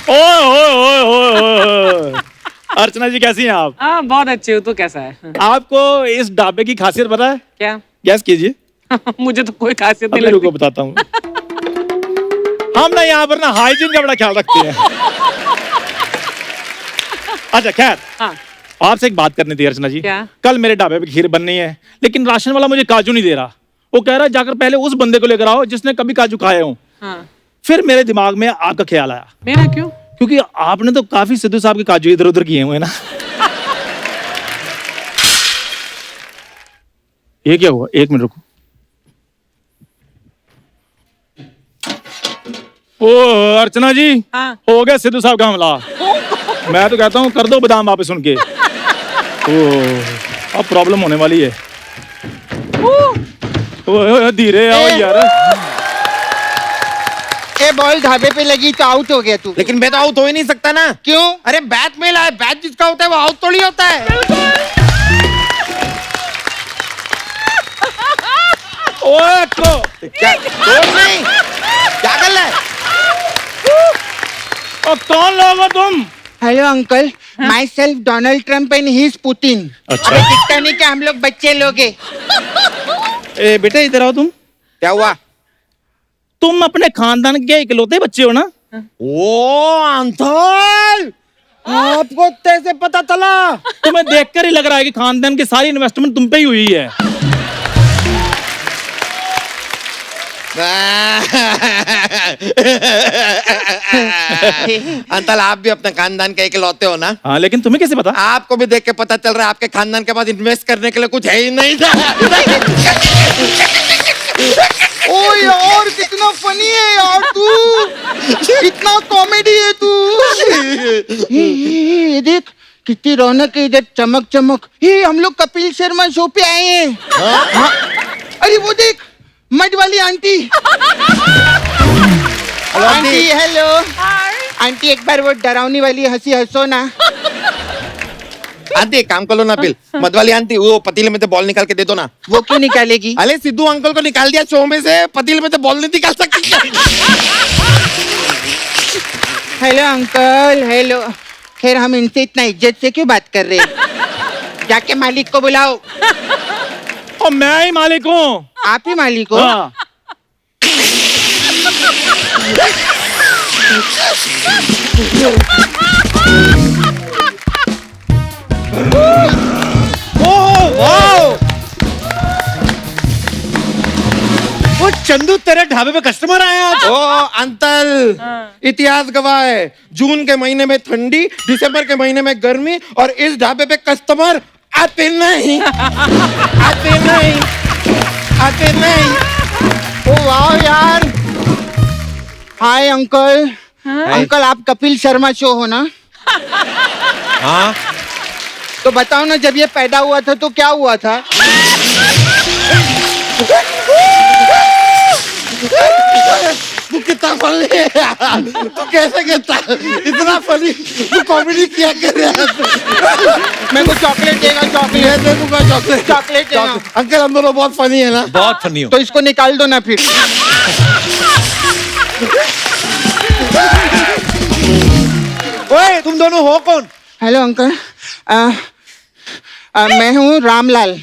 ओए ओए ओए ओए। अर्चना जी कैसी हैं आप? हाँ बहुत अच्छी हो। तू कैसा है? आपको इस ढाबे की खासियत पता है? क्या? गैस कीजिए। मुझे तो कोई खासियत नहीं अभी रुको लगती। बताता हूँ। हम ना यहाँ पर ना हाइजीन का बड़ा ख्याल रखते हैं। अच्छा खैर, हाँ। आपसे एक बात करनी थी अर्चना जी। क्या? कल मेरे ढाबे पे खीर बननी है, लेकिन राशन वाला मुझे काजू नहीं दे रहा। वो कह रहा है जाकर पहले उस बंदे को लेकर आओ जिसने कभी काजू खाए हों। हाँ। फिर मेरे दिमाग में आपका ख्याल आया, मेरा क्यों? क्योंकि आपने तो काफी सिद्धू साहब के काजू इधर उधर किए हुए हैं ना। ये क्या हुआ? एक मिनट रुको। ओ अर्चना जी, हाँ। हो गया सिद्धू साहब का हमला। मैं तो कहता हूँ कर दो बादाम वापस उनके। अब प्रॉब्लम होने वाली है। धीरे आओ यार। ए बॉल ढाबे पे लगी तो आउट हो गया तू। लेकिन मैं तो आउट हो ही नहीं सकता ना। क्यों? अरे बैट में लाए, बैट जिसका होता है वो आउट थोड़ी होता है। ओए को क्या नहीं, क्या कर रहा है? कौन लोग हो तुम? Hello uncle, my self Donald Trump and he is Putin. अच्छा। अबे दिखता नहीं क्या हम लोग बच्चे लोग हैं। ए बेटा इधर आओ। तुम क्या हुआ? तुम अपने खानदान के इकलौते बच्चे हो ना? ओ अंकल, आपको कैसे पता चला? तुम्हें देखकर ही लग रहा है कि खानदान की सारी इन्वेस्टमेंट तुम पे ही हुई है। अंकल आप भी अपने खानदान के इकलौते हो ना? हाँ, लेकिन तुम्हें कैसे पता? आपको भी देख के पता चल रहा है आपके खानदान के पास इन्वेस्ट करने के लिए कुछ है ही नहीं था। ओ यार कितना फनी है यार तू, कितना कॉमेडी है तू। ये देख कितनी रौनक है इधर, चमक चमक। ये हम लोग कपिल शर्मा शो पे आए हैं। हाँ? अरे वो देख मड वाली आंटी। Aunty hello. आंटी एक बार वो डरावनी वाली हंसी हंसो ना। आंटी एक काम कर लो ना, पिल मत वाली आंटी, वो पतीले में से बॉल निकाल के दे दो ना। वो क्यों निकालेगी? अरे सिद्धू अंकल को निकाल दिया शो में से, पतीले में से बॉल नहीं निकाल सकती। Hello uncle hello. खैर हम इनसे इतना इज्जत से क्यों बात कर रहे हैं? जाके मालिक को बुलाओ। और मैं ही मालिक हूँ। आप ही मालिक हो? हाँ। वो चंदू तेरे ढाबे पे कस्टमर आए आज। ओ अंकल, इतिहास गवाह है, जून के महीने में ठंडी, दिसंबर के महीने में गर्मी, और इस ढाबे पे कस्टमर आते नहीं, आते नहीं, आते नहीं। ओ वाह यार। Hi uncle. अंकल आप कपिल शर्मा शो हो ना? हाँ तो बताओ ना, जब ये पैदा हुआ था तो क्या हुआ था? तू कितना फनी है, तू कैसे कहता इतना फनी, तू कॉमेडी किया कर रहा है। मेरे को चॉकलेट देगा, चॉकलेट दूंगा, चॉकलेट चॉकलेट देगा। अंकल हम दोनों बहुत फनी है ना? बहुत फनी हो। तो इसको निकाल दो ना फिर। ओए तुम दोनों हो कौन? हेलो अंकल, मैं हूँ रामलाल।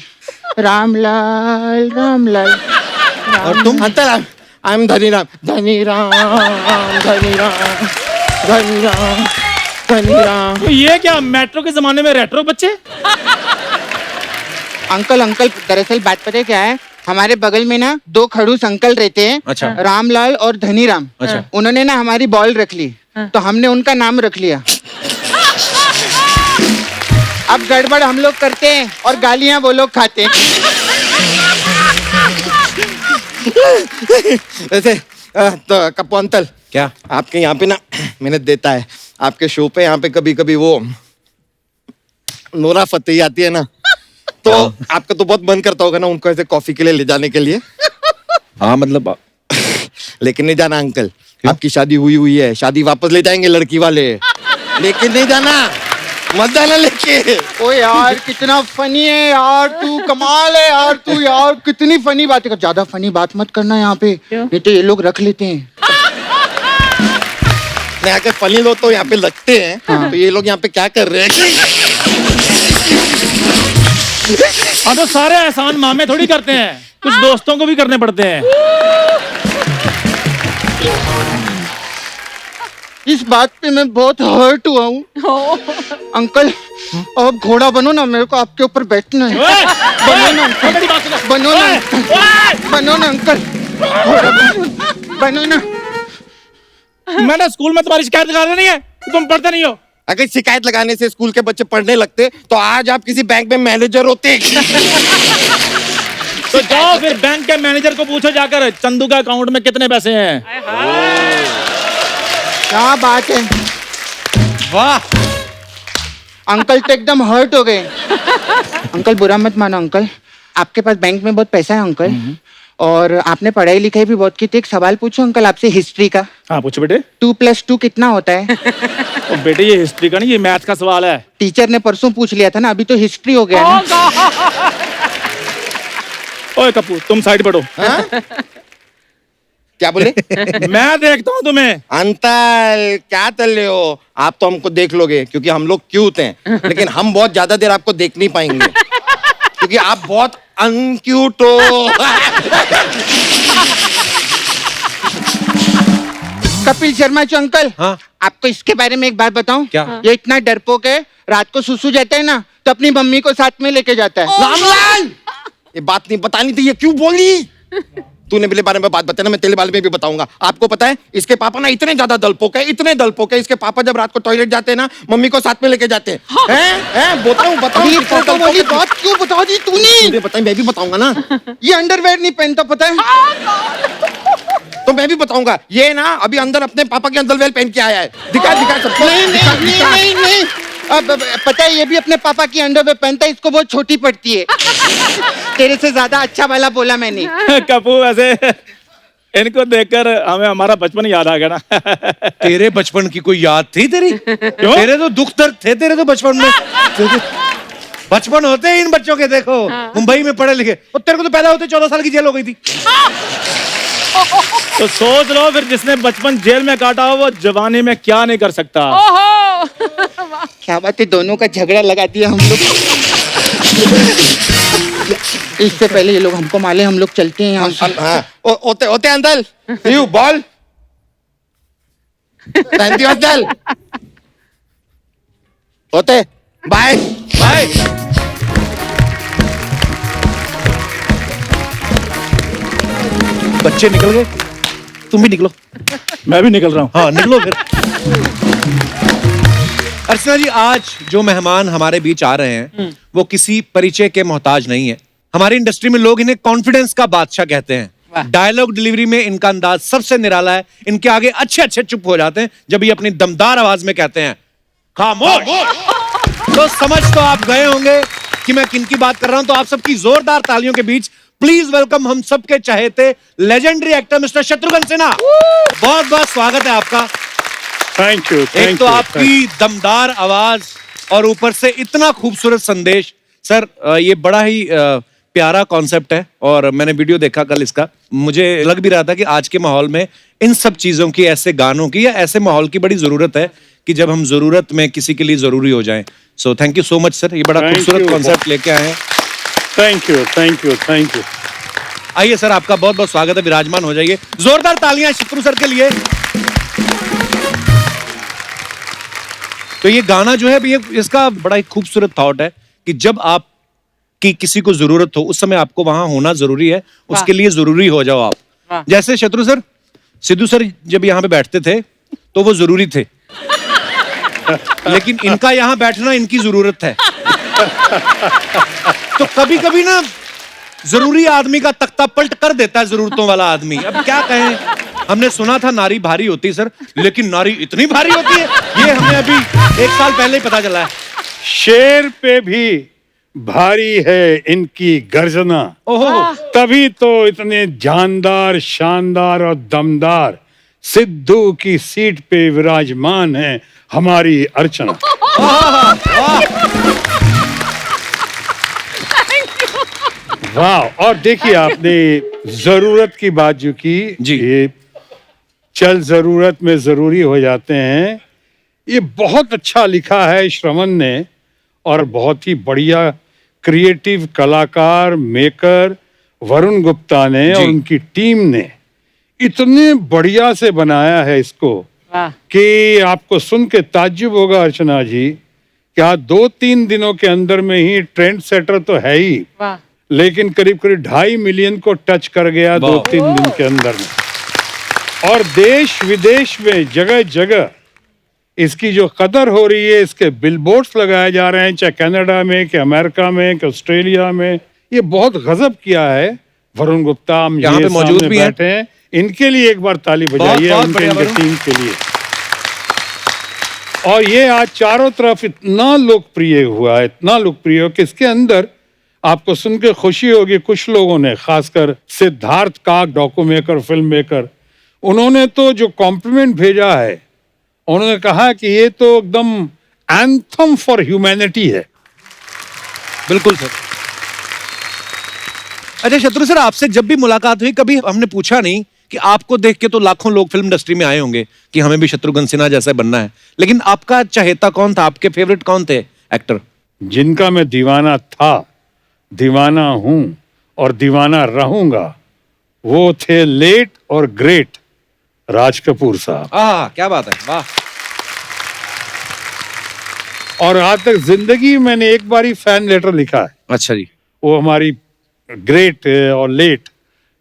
रामलाल रामलाल। और तुम? Uncle I am Dhaniram, Dhaniram, Dhaniram, Dhaniram, Dhaniram. तो ये क्या मेट्रो के जमाने में रेट्रो बच्चे? अंकल अंकल दरअसल बात पता है क्या है, हमारे बगल में ना दो खड़ूस अंकल रहते हैं। अच्छा। रामलाल और धनीराम। अच्छा। उन्होंने ना हमारी बॉल रख ली, तो हमने उनका नाम रख लिया। अब गड़बड़ हम लोग करते हैं और गालियां वो लोग खाते हैं। वैसे तो कप्पू अंकल, क्या? आपके यहाँ पे ना मैंने देता है आपके शो पे, यहाँ पे कभी कभी वो नोरा फतेही आती है ना, तो आपका तो बहुत मन करता होगा ना उनको ऐसे कॉफी के लिए ले जाने के लिए। हाँ मतलब लेकिन नहीं जाना अंकल, आपकी शादी हुई है, शादी वापस ले जाएंगे लड़की वाले, लेकिन नहीं जाना, मत जाना लेके। ओ यार कितना फनी है यार तू, कमाल है यार तू यार, कितनी फनी बातें कर। ज्यादा फनी बात मत करना यहाँ पे, नहीं तो ये लोग रख लेते हैं। नहीं अगर फनी लोग तो यहाँ पे लगते हैं तो ये लोग यहाँ पे क्या कर रहे हैं? हाँ तो सारे एहसान मामे थोड़ी करते हैं, कुछ दोस्तों को भी करने पड़ते हैं। इस बात पे मैं बहुत हर्ट हुआ हूँ अंकल। अब घोड़ा बनो ना, मेरे को आपके ऊपर बैठना है। ओए, बनो ना अंकल, मेरी बात सुनो। बनो ना ओए, अंकल, ओए, बनो ना अंकल, घोड़ा बनो ना। मैंने स्कूल में तुम्हारी शिकायत लगा नहीं है, तुम पढ़ते नहीं हो। अगर शिकायत लगाने से स्कूल के बच्चे पढ़ने लगते तो आज आप किसी बैंक में मैनेजर होते। तो जाओ फिर बैंक के मैनेजर को पूछो जाकर चंदू के अकाउंट में कितने पैसे हैं। क्या बात है, वाह अंकल तो एकदम हर्ट हो गए। अंकल बुरा मत मानो अंकल, आपके पास बैंक में बहुत पैसा है अंकल, और आपने पढ़ाई लिखाई भी बहुत की थी। एक सवाल पूछूं अंकल आपसे हिस्ट्री का? हाँ पूछो बेटे। 2+2 कितना होता है? तो बेटे ये हिस्ट्री का नहीं, ये मैथ का सवाल है। टीचर ने परसों पूछ लिया था ना, अभी तो हिस्ट्री हो गया ना। ओए कपूर तुम साइड बढ़ो। क्या बोले? मैं देखता हूँ तुम्हें। अंतल क्या चल रहे हो? आप तो हमको देख लोगे क्योंकि हम लोग क्यूट हैं, लेकिन हम बहुत ज्यादा देर आपको देख नहीं पाएंगे क्योंकि आप बहुत अनक्यूट हो। कपिल शर्मा जी अंकल, हाँ? आपको इसके बारे में एक बात बताऊं? क्या? ये इतना डरपोक है, रात को सुसु जाता है ना तो अपनी मम्मी को साथ में लेके जाता है। रामलाल, ये बात नहीं बतानी थी, ये क्यों बोली? तूने मेरे बारे में बात बताया ना, मैं तेरे बारे में भी बताऊंगा। आपको पता है इसके पापा ना इतने ज्यादा दलपोक है, इतने दलपोक है, इसके पापा जब रात को टॉयलेट जाते हैं ना मम्मी को साथ में लेके जाते हैं। हैं? बताऊं ये तो वाली बात क्यों बता दी तूने? मुझे बताइए, मैं भी बताऊंगा ना। ये अंडरवेयर नहीं पहनता पता है? तो मैं भी बताऊंगा। ये ना अभी अंदर अपने पापा के अंडरवेयर पहन के आया है। दिखा सबको। नहीं। अब पता है ये भी अपने पापा की अंडरवेयर पहनता है, इसको बहुत छोटी पड़ती है। तेरे से ज्यादा अच्छा वाला बोला मैंने। कपूर वैसे इनको देखकर हमें हमारा बचपन याद आ गया ना। तेरे बचपन की कोई याद थी तेरी? तेरे तो दुख दर्द थे तेरे तो बचपन में। बचपन होते ही इन बच्चों के देखो मुंबई में पढ़े लिखे, और तेरे को तो पैदा होते 14 साल की जेल हो गई थी। तो सोच लो फिर जिसने बचपन जेल में काटा हो वो जवानी में क्या नहीं कर सकता। क्या बात है, दोनों का झगड़ा लगा दिया हम लोग। इससे पहले ये लोग हमको माले, हम लोग चलते हैं यहाँ से। हाँ, होते अंदर यू बॉल अंदर होते बाय बाय। बच्चे निकल गए, तुम भी निकलो। मैं भी निकल रहा हूँ। हाँ निकलो फिर। अर्चना जी, आज जो मेहमान हमारे बीच आ रहे हैं वो किसी परिचय के मोहताज नहीं है। हमारी इंडस्ट्री में लोग इन्हें कॉन्फिडेंस का बादशाह कहते हैं। डायलॉग डिलीवरी में इनका अंदाज सबसे निराला है। इनके आगे अच्छे चुप हो जाते हैं जब ये अपनी दमदार आवाज में कहते हैं खामोश। तो समझ तो आप गए होंगे कि मैं किन की बात कर रहा हूं। तो आप सबकी जोरदार तालियों के बीच प्लीज वेलकम हम सबके चहेते legendary actor mister Shatrughan Sinha. बहुत बहुत स्वागत है आपका। Thank you. एक तो आपकी दमदार आवाज और ऊपर से इतना खूबसूरत संदेश। सर ये बड़ा ही प्यारा कॉन्सेप्ट है और मैंने वीडियो देखा कल इसका। मुझे लग भी रहा था कि आज के माहौल में इन सब चीजों की, ऐसे गानों की या ऐसे माहौल की बड़ी जरूरत है कि जब हम जरूरत में किसी के लिए जरूरी हो जाएं। So thank you so much sir, ये बड़ा खूबसूरत कॉन्सेप्ट लेके आए हैं। Thank you. आइए सर, आपका बहुत बहुत स्वागत है, विराजमान हो जाइए। जोरदार तालियां शत्रु सर के लिए। तो ये गाना जो है ये इसका बड़ा ही खूबसूरत थॉट है कि जब आप की किसी को जरूरत हो उस समय आपको वहां होना जरूरी है, उसके लिए जरूरी हो जाओ आप। जैसे शत्रु सर, सिद्धू सर जब यहाँ पे बैठते थे तो वो जरूरी थे, लेकिन इनका यहाँ बैठना इनकी जरूरत है। तो कभी कभी ना जरूरी आदमी का तख्ता पलट कर देता है जरूरतों वाला आदमी। अब क्या कहें, हमने सुना था नारी भारी होती सर, लेकिन नारी इतनी भारी होती है ये हमें अभी 1 साल पहले ही पता चला है। शेर पे भी भारी है इनकी गर्जना, ओहो, तभी तो इतने जानदार, शानदार और दमदार सिद्धू की सीट पे विराजमान है हमारी अर्चना। वाह। और देखिए आपने जरूरत की बात जो की जी। ये चल जरूरत में जरूरी हो जाते हैं। ये बहुत अच्छा लिखा है श्रवण ने, और बहुत ही बढ़िया क्रिएटिव कलाकार मेकर वरुण गुप्ता ने और उनकी टीम ने इतने बढ़िया से बनाया है इसको वाह कि आपको सुन के ताज्जुब होगा अर्चना जी, क्या 2-3 दिनों के अंदर में ही ट्रेंड सेटर तो है ही, वाह लेकिन करीब करीब 2.5 मिलियन को टच कर गया 2-3 दिन के अंदर में। और देश विदेश में जगह जगह इसकी जो कदर हो रही है, इसके बिलबोर्ड्स लगाए जा रहे हैं, चाहे कनाडा में कि अमेरिका में कि ऑस्ट्रेलिया में। ये बहुत गजब किया है वरुण गुप्ता, हम यहाँ ये पे मौजूद सामने भी हैं। बैठे हैं, इनके लिए एक बार ताली बजाइए, बहुत उनके बढ़िया इनके वरुण। टीम के लिए। और ये आज चारों तरफ इतना लोकप्रिय हुआ है, इतना लोकप्रिय हो कि इसके अंदर आपको सुन के खुशी होगी, कुछ लोगों ने, खासकर सिद्धार्थ काक डॉक्यू मेकर, फिल्म मेकर, उन्होंने तो जो कॉम्प्लीमेंट भेजा है, उन्होंने कहा कि ये तो एकदम एंथम फॉर ह्यूमैनिटी है। बिल्कुल सर। अच्छा शत्रु सर, आपसे जब भी मुलाकात हुई कभी हमने पूछा नहीं कि आपको देख के तो लाखों लोग फिल्म इंडस्ट्री में आए होंगे कि हमें भी शत्रुघ्न सिन्हा जैसा बनना है, लेकिन आपका चहेता कौन था, आपके फेवरेट कौन थे एक्टर? जिनका मैं दीवाना था, दीवाना हूं और दीवाना रहूंगा, वो थे लेट और ग्रेट राज कपूर साहब। क्या बात है, वाह। और आज तक जिंदगी में मैंने एक बार ही फैन लेटर लिखा है, अच्छा जी, वो हमारी ग्रेट और लेट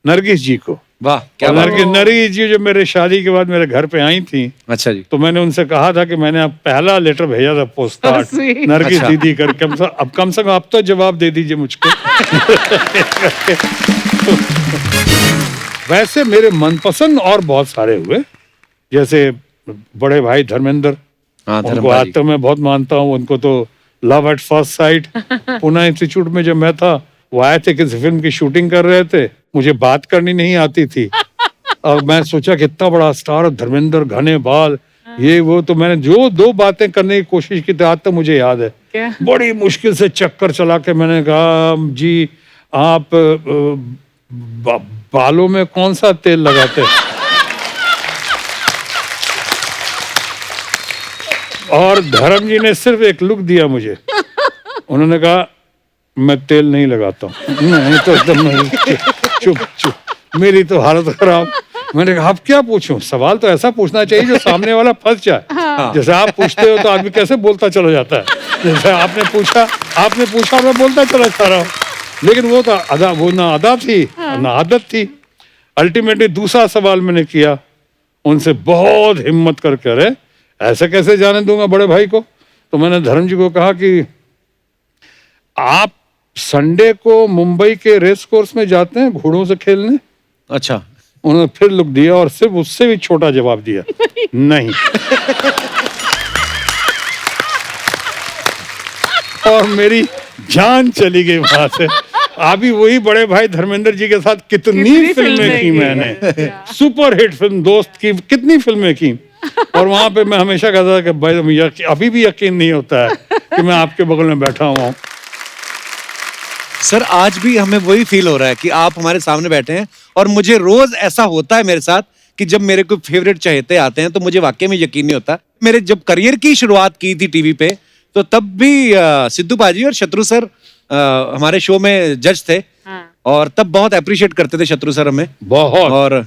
नरगिस जी को। वाह क्या और बात है। नरगिस जी जो मेरे शादी के बाद मेरे घर पे आई थी, अच्छा जी, तो मैंने उनसे कहा था कि मैंने अब पहला लेटर भेजा था पोस्ट कार्ड, sweet. नरगिस अच्छा। दीदी करके। अब कम से कम आप तो जवाब दे दीजिए मुझको। वैसे मेरे मनपसंद और बहुत सारे हुए, जैसे बड़े भाई धर्मेंद्र, हाँ उनको धर्मपाल आज जी। तक मैं बहुत मानता हूँ। उनको तो love at first sight, Pune institute में जब मैं था, वो आए थे, किसी फिल्म की शूटिंग कर रहे थे, मुझे बात करनी नहीं आती थी, और मैं सोचा कि इतना बड़ा स्टार धर्मेंद्र, घने बाल, ये वो, तो मैंने जो 2 बातें करने की कोशिश की थी, आज तक मुझे याद है। क्या? बड़ी मुश्किल से चक्कर चला के मैंने कहा, जी आप बालों में कौन सा तेल लगाते हैं? और धर्म जी ने सिर्फ एक लुक दिया मुझे, उन्होंने कहा मैं तेल नहीं लगाता हूँ। नहीं तो एकदम नहीं, चुप चुप, मेरी तो हालत खराब। मैंने कहा अब क्या पूछूं, सवाल तो ऐसा पूछना चाहिए जो सामने वाला फंस जाए। जैसे आप पूछते हो तो आदमी कैसे बोलता चला जाता है, जैसे आपने पूछा मैं बोलता चला जा रहा हूँ, लेकिन वो तो अदा, वो ना अदा थी ना आदत थी। अल्टीमेटली दूसरा सवाल मैंने किया उनसे, बहुत हिम्मत करके, अरे ऐसे कैसे जाने दूंगा बड़े भाई को। तो मैंने धर्म जी को कहा कि आप संडे को मुंबई के रेस कोर्स में जाते हैं घोड़ों से खेलने? अच्छा, उन्होंने फिर लुक दिया और सिर्फ उससे भी छोटा जवाब दिया, नहीं। और मेरी जान चली गई वहां से। अभी वही बड़े भाई धर्मेंद्र जी के साथ कितनी फिल्में की मैंने, सुपर हिट फिल्म दोस्त की कितनी फिल्में की। और वहां पे मैं हमेशा कहता था कि भाई अभी भी यकीन नहीं होता है कि मैं आपके बगल में बैठा हुआ हूँ। सर आज भी हमें वही फील हो रहा है कि आप हमारे सामने बैठे हैं, और मुझे रोज ऐसा होता है मेरे साथ कि जब मेरे कोई फेवरेट चहेते आते हैं तो मुझे वाकई में यकीन नहीं होता। मेरे जब करियर की शुरुआत की थी टीवी पे, तो तब भी सिद्धू पाजी और शत्रु सर हमारे शो में जज थे, और तब बहुत अप्रिशिएट करते थे शत्रु सर हमें बहुत। और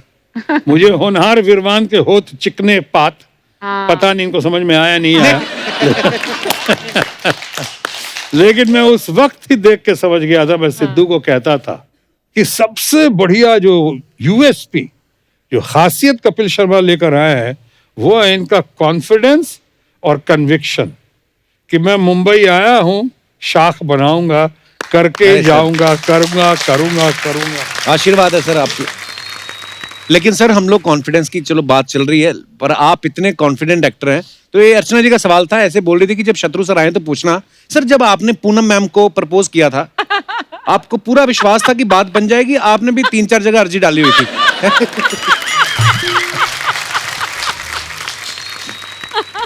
मुझे होनहार विरवान के होत चिकने पात, पता नहीं इनको समझ में आया नहीं आया। लेकिन मैं उस वक्त ही देख के समझ गया था, मैं सिद्धू को कहता था कि सबसे बढ़िया जो यूएसपी, जो खासियत कपिल शर्मा लेकर आए हैं, वो है इनका कॉन्फिडेंस और कन्विक्शन, कि मैं मुंबई आया हूं, शाख बनाऊंगा, करके जाऊंगा, करूंगा करूंगा करूंगा। आशीर्वाद है सर आपकी। लेकिन सर हम लोग कॉन्फिडेंस की चलो बात चल रही है, पर आप इतने कॉन्फिडेंट एक्टर हैं, तो ये अर्चना जी का सवाल था, ऐसे बोल रही थी कि जब शत्रु सर आए तो पूछना, सर जब आपने पूनम मैम को प्रपोज किया था, आपको पूरा विश्वास था कि बात बन जाएगी? आपने भी 3-4 जगह अर्जी डाली हुई थी।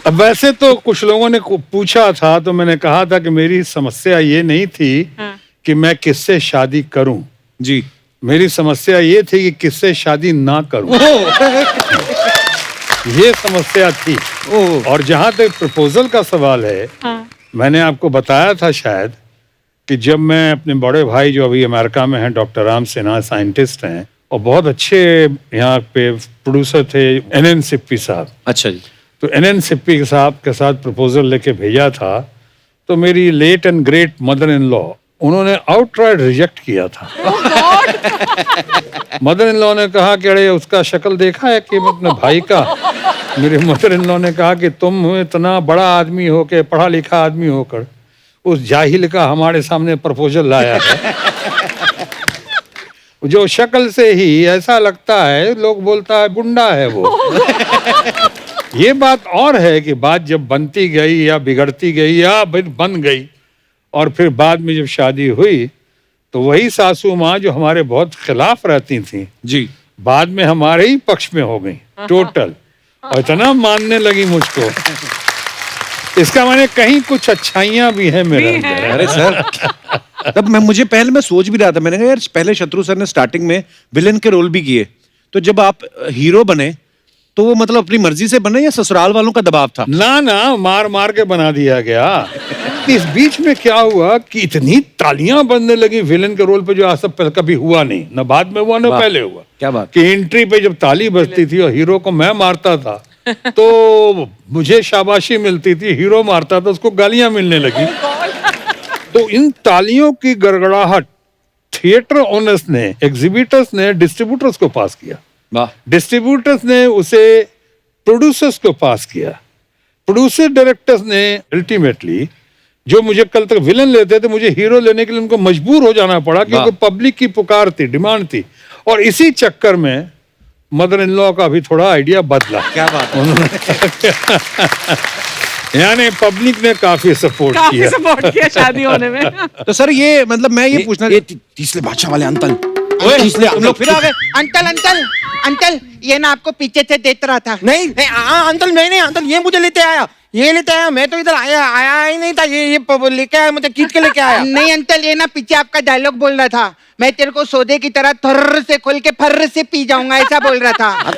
अब वैसे तो कुछ लोगों ने पूछा था, तो मैंने कहा था कि मेरी समस्या ये नहीं थी कि मैं किससे शादी करूं जी, मेरी समस्या ये थी कि किससे शादी ना करूं। ये समस्या थी। और जहां तक प्रपोजल का सवाल है, मैंने आपको बताया था शायद कि जब मैं अपने बड़े भाई जो अभी अमेरिका में हैं, डॉक्टर राम सिन्हा साइंटिस्ट हैं और बहुत अच्छे यहाँ पे प्रोड्यूसर थे, एनएन सिप्पी साहब। अच्छा जी। तो एनएन सिप्पी साहब के साथ प्रपोजल लेके भेजा था, तो मेरी late and great mother in law, उन्होंने आउटराइट रिजेक्ट किया था। मदर इन लॉ ने कहा कि अरे उसका शक्ल देखा है कि अपने भाई का। मेरे मदर इन लॉ ने कहा कि तुम इतना बड़ा आदमी हो के, पढ़ा लिखा आदमी होकर उस जाहिल का हमारे सामने प्रपोजल लाया है। जो शक्ल से ही ऐसा लगता है, लोग बोलता है गुंडा है वो। ये बात और है कि बात जब बनती गई या बिगड़ती गई या बन गई और फिर बाद में जब शादी हुई, तो वही सासू माँ जो हमारे बहुत खिलाफ रहती थी जी, बाद में हमारे ही पक्ष में हो गई टोटल, और इतना मानने लगी मुझको। इसका माने कहीं कुछ अच्छाइयां भी हैं मेरे अंदर। अरे सर, तब मैं सोच भी रहा था, मैंने कहा यार पहले शत्रु सर ने स्टार्टिंग में विलेन के रोल भी किए, तो जब आप हीरो बने तो वो मतलब अपनी मर्जी से बने या ससुराल वालों का दबाव था? ना, मार मार के बना दिया गया। इस बीच में क्या हुआ कि इतनी तालियां बजने लगी विलेन के रोल पे, जो आज तक पहले कभी हुआ नहीं, ना बाद में हुआ ना पहले हुआ। क्या बात? कि एंट्री पे जब ताली बजती थी और हीरो को मैं मारता था तो मुझे शाबाशी मिलती थी, हीरो मारता था उसको गालियां मिलने लगी। तो इन तालियों की गड़गड़ाहट थिएटर ओनर्स ने, एग्जीबिटर्स ने डिस्ट्रीब्यूटर्स को पास किया, डिस्ट्रीब्यूटर्स ने उसे प्रोड्यूसर्स को पास किया, प्रोड्यूसर डायरेक्टर्स ने अल्टीमेटली, जो मुझे कल तक विलन लेते थे, मुझे हीरो लेने के लिए उनको मजबूर हो जाना पड़ा क्योंकि पब्लिक की पुकार थी, डिमांड थी। और इसी चक्कर में मदर इन लॉ का भी थोड़ा आइडिया बदला। क्या बात? यानी पब्लिक ने काफी सपोर्ट किया शादी होने में। तो सर ये मतलब मैं ये पूछना, ये तीसरे बादशाह वाले अंकल, तुम लोग फिर आ गए? अंकल ये ना आपको पीछे से देख रहा था। नहीं अंकल, नहीं अंकल, ये मुझे लेते आया, मैं तो इधर आया ही नहीं था, ये लेके आया, मुझे खींच के लेके आया। नहीं अंकल, ये ना पीछे आपका डायलॉग बोल रहा था, मैं तेरे को सौदे की तरह थर्र से खोल के फर्र से पी जाऊंगा, ऐसा बोल रहा था।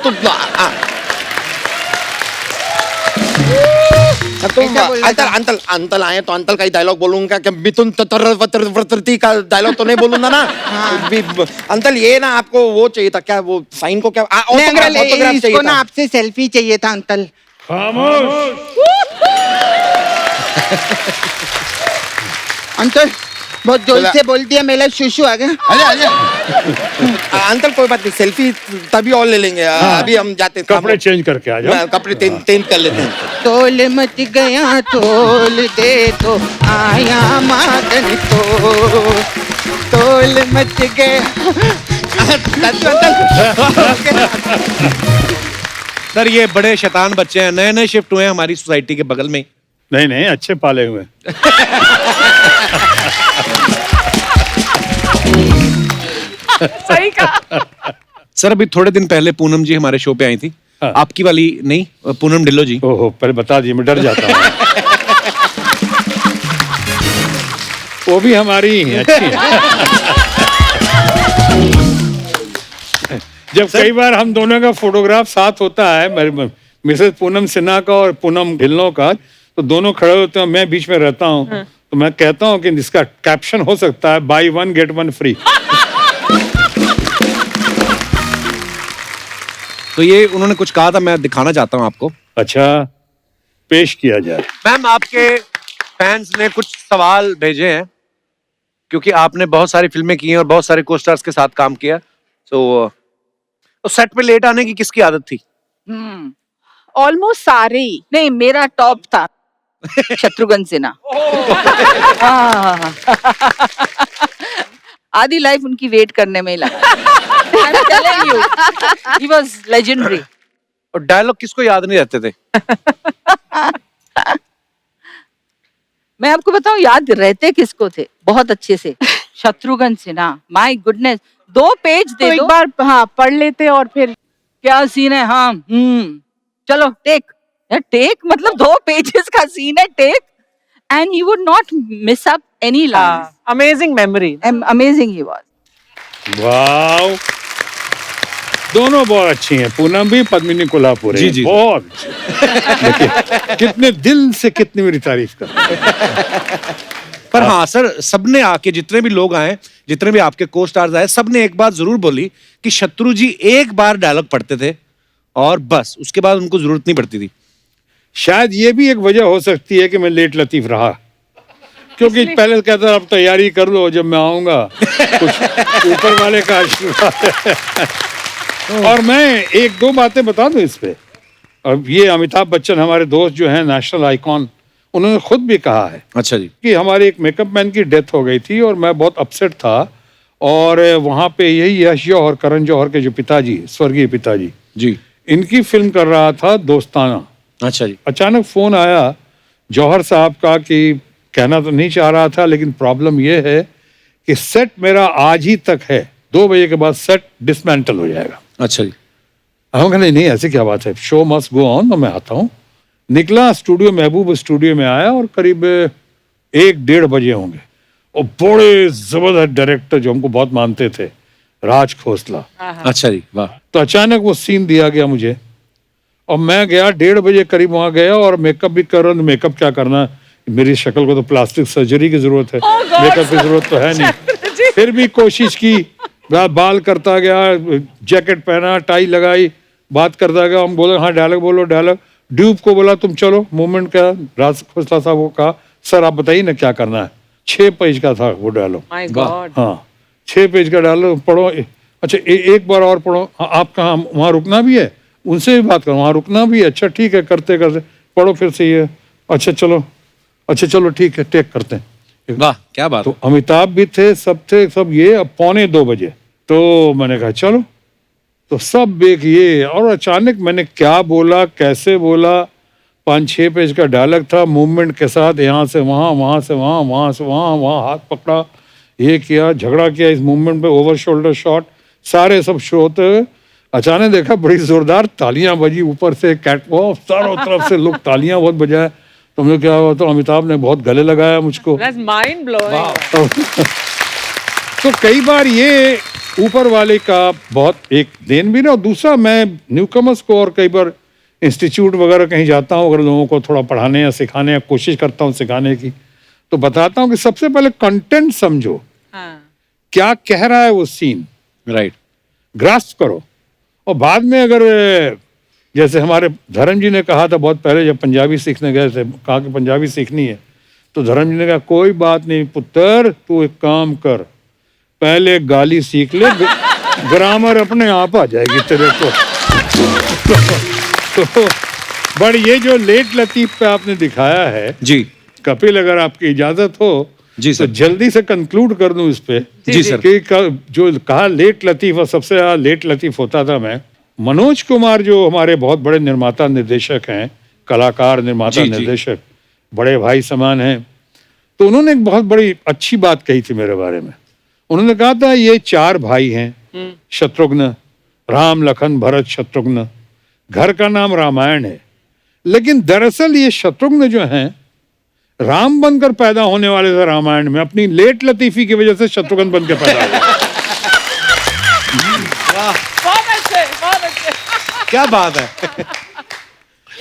तो अंकल आए तो अंकल का ही डायलॉग बोलूंगा कि मिथुन तत्रती का डायलॉग तो नहीं बोलूंगा ना। अंकल ये ना आपको वो चाहिए था क्या, वो साइन को क्या, ऑटोग्राफ इसको ना आपसे सेल्फी चाहिए था अंकल। खामोश। अंकल बहुत जोर से बोल दिया, मेरा शुशु आ गया। अंकल कोई बात नहीं, सेल्फी तभी और ले लेंगे। अभी हम जाते हैं, कपड़े चेंज करके आ जाओ। कपड़े चेंज कर लेते हैं। तोल मच गया तोल दे तो आया मादन को, तोल मच गया। सर ये बड़े शैतान बच्चे हैं, नए नए शिफ्ट हुए हैं हमारी सोसाइटी के बगल में। नहीं अच्छे पाले हुए। सही कहा। सर अभी थोड़े दिन पहले पूनम जी हमारे शो पे आई थी। हाँ। आपकी वाली नहीं, पूनम ढिल्लो जी। ओहो, पहले बता दिए, मैं डर जाता हूँ। वो भी हमारी ही है, अच्छी है। जब कई बार हम दोनों का फोटोग्राफ साथ होता है, मिसेस पूनम सिन्हा का और पूनम ढिल्लो का, तो दोनों खड़े होते हैं, मैं बीच में रहता हूँ। तो मैं कहता हूँ कि इसका कैप्शन हो सकता है बाय 1 गेट 1 फ्री। तो ये उन्होंने कुछ कहा था, मैं दिखाना चाहता हूँ आपको। अच्छा, पेश किया जाए। मैम आपके फैंस ने कुछ सवाल भेजे हैं, क्योंकि आपने बहुत सारी फिल्में की हैं और बहुत सारे को स्टार्स के साथ काम किया। तो सेट पे लेट आने की किसकी आदत थी? ऑलमोस्ट सारे ही नहीं, मेरा टॉप था शत्रुघ्न सिन्हा। हाँ। आधी लाइफ उनकी वेट करने में ही लगा। I'm telling you, he was legendary. और डायलॉग किसको याद नहीं रहते थे? मैं आपको बताऊं याद रहते किसको थे बहुत अच्छे से, Shatrughan Sinha. My goodness, 2 page दे तो एक दो, बार हाँ पढ़ लेते और फिर क्या सीन है। हाँ चलो टेक, टेक मतलब 2 पेजेस का सीन है, take, and he would not miss up any lines. Amazing memory. Amazing he was. Wow, दोनों बहुत अच्छी हैं, पूनम भी, पद्मिनी कोल्हापुर जी, जी। बहुत अच्छी। देखिए, कितने दिल से कितनी मेरी तारीफ कर। पर हाँ सर, सबने आके, जितने भी लोग आए, जितने भी आपके को स्टार्स आए, सबने एक बात जरूर बोली कि शत्रु जी एक बार डायलॉग पढ़ते थे और बस उसके बाद उनको जरूरत नहीं पड़ती थी। शायद ये भी एक वजह हो सकती है कि मैं लेट लतीफ रहा, क्योंकि पहले कहता अब तैयारी कर लो, जब मैं आऊंगा कुछ ऊपर वाले का आशीर्वाद है। और मैं एक दो बातें बता दूं इस पे। अब ये अमिताभ बच्चन हमारे दोस्त जो हैं, नेशनल आइकॉन, उन्होंने खुद भी कहा है अच्छा जी। कि हमारे एक मेकअप मैन की डेथ हो गई थी और मैं बहुत अपसेट था, और वहाँ पे यही यश जौहर, करण जौहर के जो पिताजी, स्वर्गीय पिताजी, जी। इनकी फिल्म कर रहा था दोस्ताना। अच्छा जी। अचानक फोन आया जौहर साहब का कि कहना तो नहीं चाह रहा था, लेकिन प्रॉब्लम यह है कि सेट मेरा आज ही तक है, 2 बजे के बाद सेट डिसमेंटल हो जाएगा। अच्छा जी। हम कहते नहीं, ऐसी क्या बात है, शो मस्ट गो ऑन, तो मैं आता हूँ। निकला स्टूडियो, महबूब स्टूडियो में आया और करीब 1-1:30 बजे होंगे, और बड़े जबरदस्त डायरेक्टर जो हमको बहुत मानते थे, राज खोसला, अच्छा जी, वाह। तो अचानक वो सीन दिया गया मुझे, और मैं गया 1:30 बजे करीब वहां गया, और मेकअप भी कर रहा हूँ। मेकअप क्या करना, मेरी शक्ल को तो प्लास्टिक सर्जरी की जरूरत है, मेकअप की जरूरत तो है नहीं। फिर भी कोशिश की, बाल करता गया, जैकेट पहना, टाई लगाई, बात करता गया। हम बोले हाँ डायलॉग बोलो, डायलॉग। ड्यूब को बोला तुम चलो, मूवमेंट का राज खोसला साहब को कहा सर आप बताइए ना क्या करना है। 6 पेज का था वो डायलॉग। My God. हाँ 6 पेज का डायलॉग पढ़ो। अच्छा एक बार और पढ़ो। हाँ, आप कहाँ, वहाँ रुकना भी है, उनसे भी बात करो, वहाँ रुकना भी है। अच्छा ठीक है, करते करते पढ़ो फिर से ये। अच्छा चलो ठीक है, टेक करते हैं। वाह क्या बात। तो अमिताभ भी थे, सब ये। अब 1:45 बजे तो मैंने कहा चलो, तो सब एक ये, और अचानक मैंने क्या बोला, कैसे बोला, 5-6 पेज का डायलॉग था, मूवमेंट के साथ, यहाँ से वहाँ, वहाँ से वहाँ, वहाँ से वहाँ हाथ पकड़ा, ये किया, झगड़ा किया इस मूवमेंट पे, ओवर शोल्डर शॉट, सारे सब शो होते हुए अचानक देखा बड़ी जोरदार तालियां बजी ऊपर से, कैटवॉक, चारों तरफ से लोग तालियां बहुत बजाए। तो हमने क्या हुआ, तो अमिताभ ने बहुत गले लगाया मुझको। That's mind blowing. तो कई बार ये ऊपर वाले का बहुत एक देन भी ना, और दूसरा मैं न्यूकमर्स को, और कई बार इंस्टीट्यूट वगैरह कहीं जाता हूँ, अगर लोगों को थोड़ा पढ़ाने या सिखाने या कोशिश करता हूँ सिखाने की, तो बताता हूँ कि सबसे पहले कंटेंट समझो, हाँ. क्या कह रहा है वो सीन, राइट। ग्रास्प करो, और बाद में अगर जैसे हमारे धर्म जी ने कहा था बहुत पहले, जब पंजाबी सीखने गए थे, कहा कि पंजाबी सीखनी है, तो धर्म जी ने कहा कोई बात नहीं पुत्र, तू एक काम कर, पहले गाली सीख ले, ग्रामर अपने आप आ जाएगी तेरे को। तो बट ये जो लेट लतीफ पे आपने दिखाया है जी कपिल, अगर आपकी इजाजत हो जी तो सर। जल्दी से कंक्लूड कर दूं इस पे। जी सर। कि जो कहा लेट लतीफ, और सबसे ज्यादा लेट लतीफ होता था मैं, मनोज कुमार जो हमारे बहुत बड़े निर्माता निर्देशक हैं, कलाकार निर्माता जी, जी। निर्देशक, बड़े भाई समान हैं, तो उन्होंने एक बहुत बड़ी अच्छी बात कही थी मेरे बारे में। उन्होंने कहा था ये 4 भाई हैं, शत्रुघ्न, राम लखन भरत शत्रुघ्न, घर का नाम रामायण है, लेकिन दरअसल ये शत्रुघ्न जो हैं राम बनकर पैदा होने वाले थे रामायण में, अपनी लेट लतीफी की वजह से शत्रुघ्न बनकर पैदा हुए। बहुत अच्छे. क्या बात है।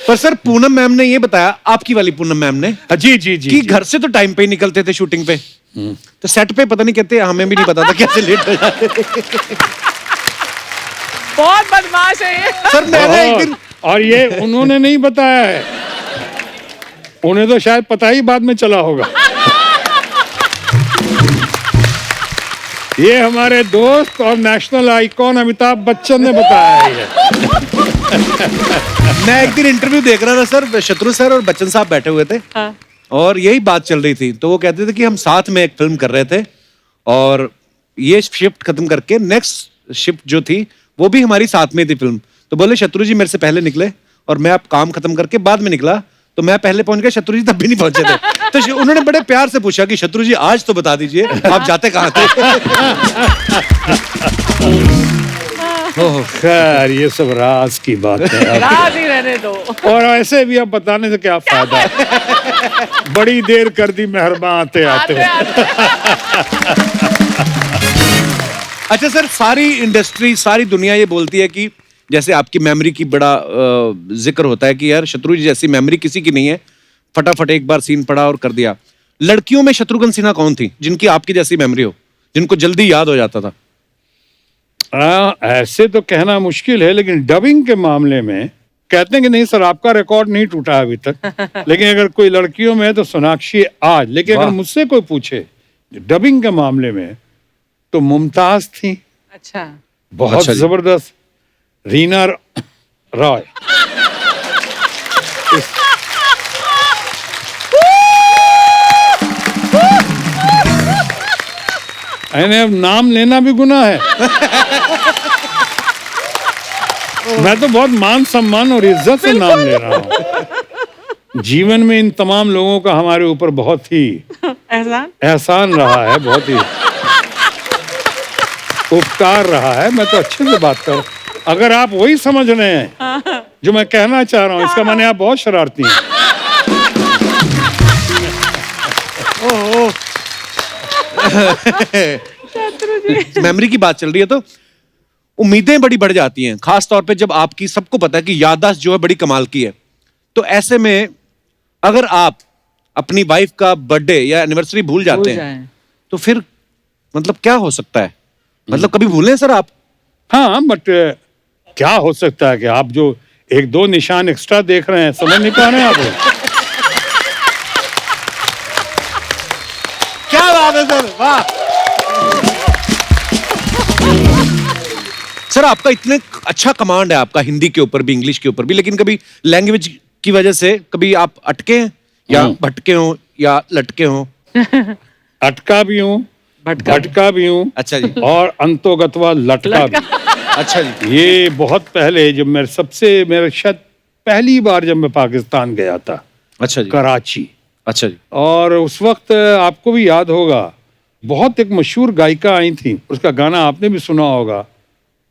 पर सर पूनम मैम ने ये बताया, आपकी वाली पूनम मैम ने, जी जी जी कि घर से तो टाइम पे ही निकलते थे शूटिंग पे, तो सेट पे पता नहीं कहते, हमें भी नहीं पता था कैसे लेट हो जाते थे। बहुत बदमाश है ये. सर मैंने एक दिन, और ये उन्होंने नहीं बताया है, उन्हें तो शायद पता ही बाद में चला होगा। ये हमारे दोस्त और नेशनल आइकॉन अमिताभ बच्चन ने बताया है। मैं एक दिन इंटरव्यू देख रहा था सर, शत्रु सर और बच्चन साहब बैठे हुए थे, हाँ. और यही बात चल रही थी, तो वो कहते थे कि हम साथ में एक फिल्म कर रहे थे, और ये शिफ्ट खत्म करके नेक्स्ट शिफ्ट जो थी वो भी हमारी साथ में थी फिल्म। तो बोले शत्रु जी मेरे से पहले निकले, और मैं अब काम खत्म करके बाद में निकला, तो मैं पहले पहुंच गया, शत्रु जी तब भी नहीं पहुंचे थे। तो उन्होंने बड़े प्यार से पूछा कि शत्रु जी आज तो बता दीजिए आप जाते कहाँ थे। खैर ये सब राज की बात है, राज ही रहने दो. और ऐसे भी अब बताने से क्या फायदा है। बड़ी देर कर दी मेहरबान आते आते। अच्छा सर, सारी इंडस्ट्री, सारी दुनिया ये बोलती है कि जैसे आपकी मेमोरी की बड़ा जिक्र होता है कि यार शत्रुजी जैसी मेमोरी किसी की नहीं है, फटाफट एक बार सीन पढ़ा और कर दिया। लड़कियों में शत्रुघ्न सिन्हा कौन थी जिनकी आपकी जैसी मेमोरी हो, जिनको जल्दी याद हो जाता था? ऐसे तो कहना मुश्किल है, लेकिन डबिंग के मामले में कहते हैं कि नहीं सर आपका रिकॉर्ड नहीं टूटा अभी तक। लेकिन अगर कोई लड़कियों में है तो सोनाक्षी आज, लेकिन अगर मुझसे कोई पूछे डबिंग के मामले में तो मुमताज थी, अच्छा बहुत अच्छा जी। जबरदस्त, रीना रॉय। अब नाम लेना भी गुनाह है। मैं तो बहुत मान सम्मान और इज्जत से नाम ले रहा हूँ। जीवन में इन तमाम लोगों का हमारे ऊपर बहुत ही एहसान रहा है, बहुत ही उपकार रहा है। मैं तो अच्छे से बात कर रहा हूँ। अगर आप वही समझ रहे हैं जो मैं कहना चाह रहा हूँ, इसका माने आप बहुत शरारती हैं। मेमोरी की बात चल रही है तो उम्मीदें बड़ी बढ़ जाती हैं, खास तौर पे जब आपकी, सबको पता है कि याददाश्त जो है बड़ी कमाल की है। तो ऐसे में अगर आप अपनी वाइफ का बर्थडे या एनिवर्सरी भूल जाते हैं तो फिर मतलब क्या हो सकता है? मतलब कभी भूलें सर आप? हाँ, बट क्या हो सकता है कि आप जो एक दो निशान एक्स्ट्रा देख रहे हैं, समझ नहीं पा रहे हैं आप? क्या बात है सर, वाह। सर आपका इतने अच्छा कमांड है आपका, हिंदी के ऊपर भी इंग्लिश के ऊपर भी, लेकिन कभी लैंग्वेज की वजह से कभी आप अटके हैं या भटके हो या लटके हो? अटका भी हूँ, भटका भी हूँ, अच्छा जी। और अंतोगतवा लटका भी। अच्छा जी। ये बहुत पहले जब मेरे शायद पहली बार जब मैं पाकिस्तान गया था, अच्छा जी। कराची, अच्छा जी। और उस वक्त आपको भी याद होगा बहुत एक मशहूर गायिका आई थी, उसका गाना आपने भी सुना होगा,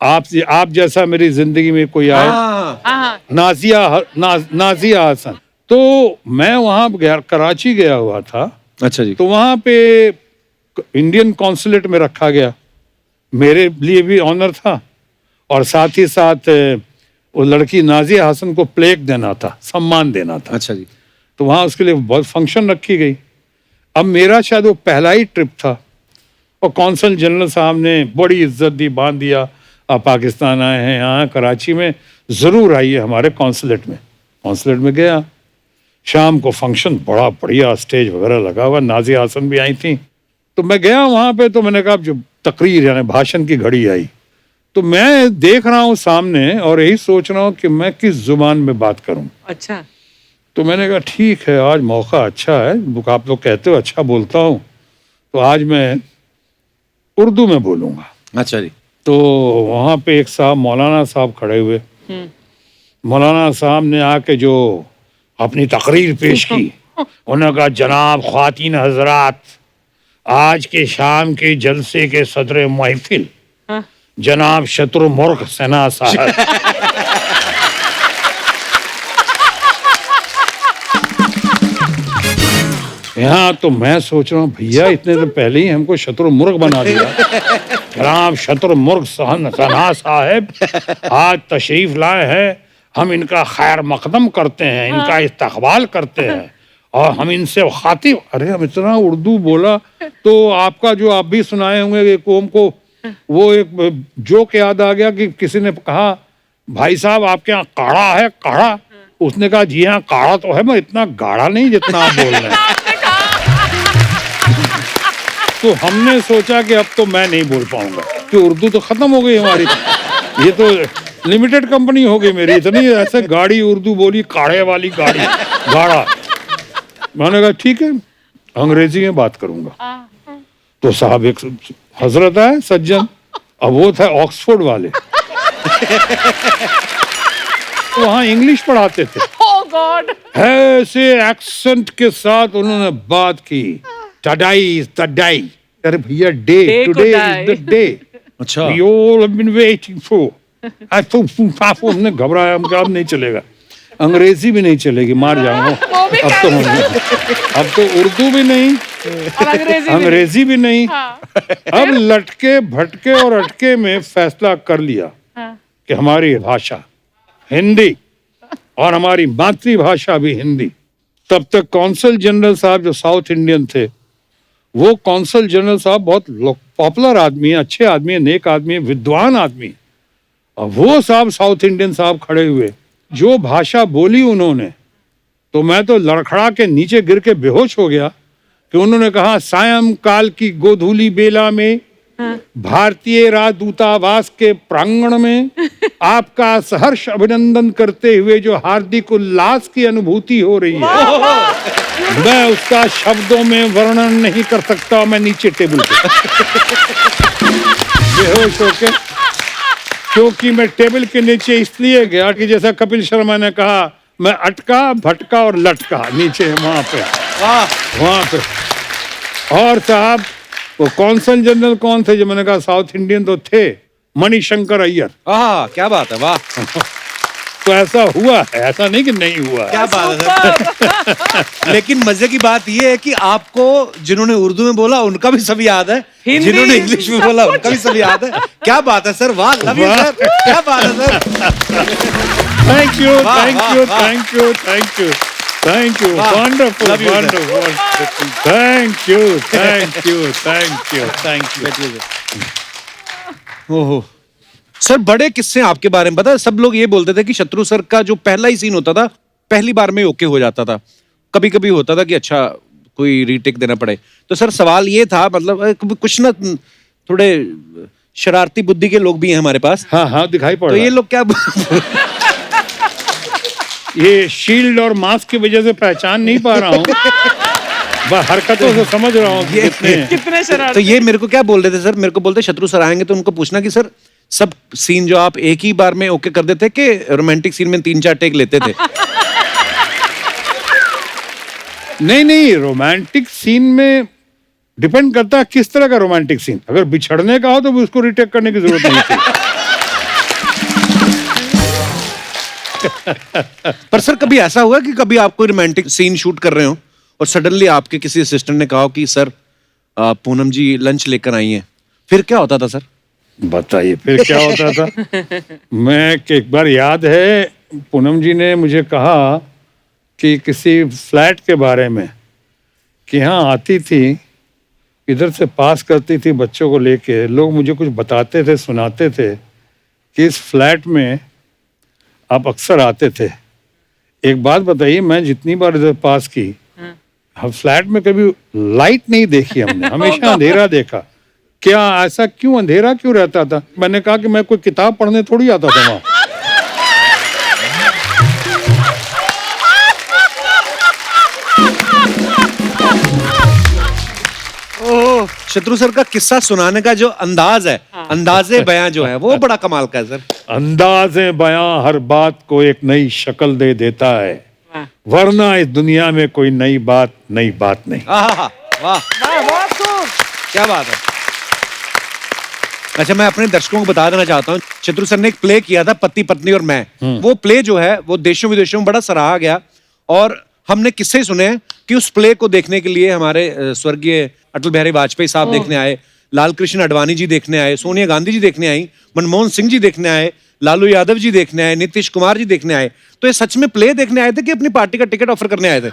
आप जैसा मेरी जिंदगी में कोई आए, नाजिया हसन। तो मैं वहां गया, कराची गया हुआ था। अच्छा जी। तो वहां पे इंडियन कॉन्सुलेट में रखा गया, मेरे लिए भी ऑनर था, और साथ ही साथ वो लड़की नाजिया हसन को प्लेक देना था, सम्मान देना था। अच्छा जी। तो वहाँ उसके लिए बहुत फंक्शन रखी गई। अब मेरा शायद वो पहला ही ट्रिप था, और कौंसल जनरल साहब ने बड़ी इज्जत दी, बांध दिया, आप पाकिस्तान आए हैं, यहाँ कराची में ज़रूर आइए हमारे कौंसलेट में। कौंसलेट में गया, शाम को फंक्शन बड़ा बढ़िया, स्टेज वगैरह लगा हुआ, नाजिया हसन भी आई थी। तो मैं गया वहाँ पे, तो मैंने कहा जो तकरीर यानी भाषण की घड़ी आई, तो मैं देख रहा हूँ सामने और यही सोच रहा हूँ कि मैं किस जुबान में बात करूँ। अच्छा तो मैंने कहा ठीक है, आज मौका अच्छा है, आप लोग कहते हो अच्छा बोलता हूँ, तो आज मैं उर्दू में बोलूँगा। अच्छा जी। तो वहाँ पे एक साहब, मौलाना साहब खड़े हुए। मौलाना साहब ने आके जो अपनी तकरीर पेश की, उन्होंने कहा जनाब ख्वातीन हजरात, आज के शाम के जलसे के सदर महफिल जनाब शत्रुमुर्ग सिन्हा साहब। यहाँ तो मैं सोच रहा हूँ भैया इतने तो पहले ही हमको शत्रुमुर्ग बना दिया। जनाब शत्रुमुर्ग सिन्हा साहब आज तशरीफ लाए हैं, हम इनका खैर मकदम करते हैं, इनका इस्तकबाल करते हैं, और हम इनसे खातिब। अरे हम इतना उर्दू बोला तो आपका जो आप भी सुनाए होंगे एक कौम को, वो एक जोक याद आ गया कि किसी ने कहा भाई साहब आपके यहाँ काढ़ा है, काढ़ा? उसने कहा जी हाँ काढ़ा तो है, मैं इतना गाढ़ा नहीं जितना आप बोल रहे हैं। तो हमने सोचा कि अब तो मैं नहीं बोल पाऊंगा कि उर्दू तो खत्म हो गई हमारी, ये तो लिमिटेड कंपनी हो गई मेरी, इतनी ऐसे गाड़ी उर्दू बोली, काढ़े वाली गाड़ी, गाढ़ा। मैंने कहा ठीक है अंग्रेजी में बात करूंगा। तो साहब एक हजरत है सज्जन, अब वो था ऑक्सफोर्ड वाले, तो वहाँ इंग्लिश पढ़ाते थे। Oh God! ऐसे एक्सेंट के साथ उन्होंने बात की, टुडे इज द डे। अरे भैया डे, Day टुडे को इज द डे, अच्छा। We all have been waiting for. हमने घबराया, हम कहा अब नहीं चलेगा। अंग्रेजी भी नहीं चलेगी, मार जाऊंगा। वो भी अब तो उर्दू भी नहीं, और अंग्रेजी भी। अंग्रेजी भी नहीं। हाँ, अब लटके भटके और अटके में फैसला कर लिया हाँ। कि हमारी भाषा हिंदी और हमारी मातृभाषा भी हिंदी। तब तक कौंसल जनरल साहब जो साउथ इंडियन थे, वो कौंसल जनरल साहब बहुत पॉपुलर आदमी है, अच्छे आदमी है, नेक आदमी है, विद्वान आदमी है। और वो साहब साउथ इंडियन साहब खड़े हुए, जो भाषा बोली उन्होंने, तो मैं तो लड़खड़ा के नीचे गिर के बेहोश हो गया कि उन्होंने कहा, सायंकाल की गोधूली बेला में भारतीय राजदूतावास के प्रांगण में आपका सहर्ष अभिनंदन करते हुए जो हार्दिक उल्लास की अनुभूति हो रही है, मैं उसका शब्दों में वर्णन नहीं कर सकता। मैं नीचे टेबल पे बेहोश होके, क्योंकि मैं टेबल के नीचे इसलिए गया कि जैसा कपिल शर्मा ने कहा, मैं अटका भटका और लटका नीचे वहां पे। और साहब वो कौंसल जनरल कौन थे, जो मैंने कहा साउथ इंडियन तो थे, मणिशंकर अय्यर। क्या बात है, वाह। तो ऐसा हुआ है, ऐसा नहीं कि नहीं हुआ है। क्या बात है सर। लेकिन मजे की बात यह है कि आपको जिन्होंने उर्दू में बोला उनका भी सब याद है, हिंदी, जिन्होंने इंग्लिश में बोला उनका भी सब याद है। क्या बात है सर, वाह, लव यू सर, क्या बात है सर। थैंक यू, वाह, थैंक वाह, यू, वाह। Thank you, thank you, thank you, वाह, wonderful, love you, sir. Wonderful, thank you, thank you, thank you, thank you. ओहो सर, बड़े किस्से आपके बारे में पता। सब लोग ये बोलते थे कि शत्रु सर का जो पहला ही सीन होता था, पहली बार में ओके हो जाता था। कभी कभी होता था कि अच्छा कोई रीटेक देना पड़े। तो सर सवाल ये था, मतलब कुछ ना थोड़े शरारती बुद्धि के लोग भी हैं हमारे पास। हाँ हाँ, दिखाई पड़ तो रहा ये है। लोग क्या ये शील्ड और मास्क की वजह से पहचान नहीं पा रहा हूँ, बस हरकतों से समझ रहा हूँ कि कितने। कितने तो शरारती। ये मेरे को क्या बोल रहे थे सर, मेरे को बोलते शत्रु सर आएंगे तो उनको पूछना कि सर सब सीन जो आप एक ही बार में ओके कर देते कि रोमांटिक सीन में 3-4 टेक लेते थे। नहीं, रोमांटिक सीन में डिपेंड करता है किस तरह का रोमांटिक सीन। अगर बिछड़ने का हो तो भी उसको रिटेक करने की जरूरत नहीं थी। पर सर कभी ऐसा हुआ कि कभी आप कोई रोमांटिक सीन शूट कर रहे हो और सडनली आपके किसी असिस्टेंट ने कहा कि सर पूनम जी लंच लेकर आई हैं, फिर क्या होता था सर? बताइए फिर क्या होता था। मैं एक बार याद है, पूनम जी ने मुझे कहा कि किसी फ्लैट के बारे में, कि यहाँ आती थी, इधर से पास करती थी बच्चों को लेके, लोग मुझे कुछ बताते थे, सुनाते थे कि इस फ्लैट में आप अक्सर आते थे। एक बात बताइए, मैं जितनी बार इधर पास की, हम फ्लैट में कभी लाइट नहीं देखी हमने, हमेशा अंधेरा देखा। क्या ऐसा क्यों, अंधेरा क्यों रहता था? मैंने कहा कि मैं कोई किताब पढ़ने थोड़ी आता था वहां। शत्रु सर का किस्सा सुनाने का जो अंदाज है, अंदाजे बयां जो है, वो बड़ा कमाल का है सर। अंदाज़े बयां हर बात को एक नई शक्ल दे देता है, वरना इस दुनिया में कोई नई बात नहीं। आहा, वाह, क्या बात है। अच्छा, मैं अपने दर्शकों को बता देना चाहता हूँ, शत्रु सर ने एक प्ले किया था, पति पत्नी और मैं। वो प्ले जो है वो देशों विदेशों में बड़ा सराहा गया, और हमने किस्से सुने हैं कि उस प्ले को देखने के लिए हमारे स्वर्गीय अटल बिहारी वाजपेयी साहब देखने आए, लाल कृष्ण आडवाणी जी देखने आए, सोनिया गांधी जी देखने आई, मनमोहन सिंह जी देखने आए, लालू यादव जी देखने आए, नीतीश कुमार जी देखने आए। तो ये सच में प्ले देखने आए थे कि अपनी पार्टी का टिकट ऑफर करने आए थे?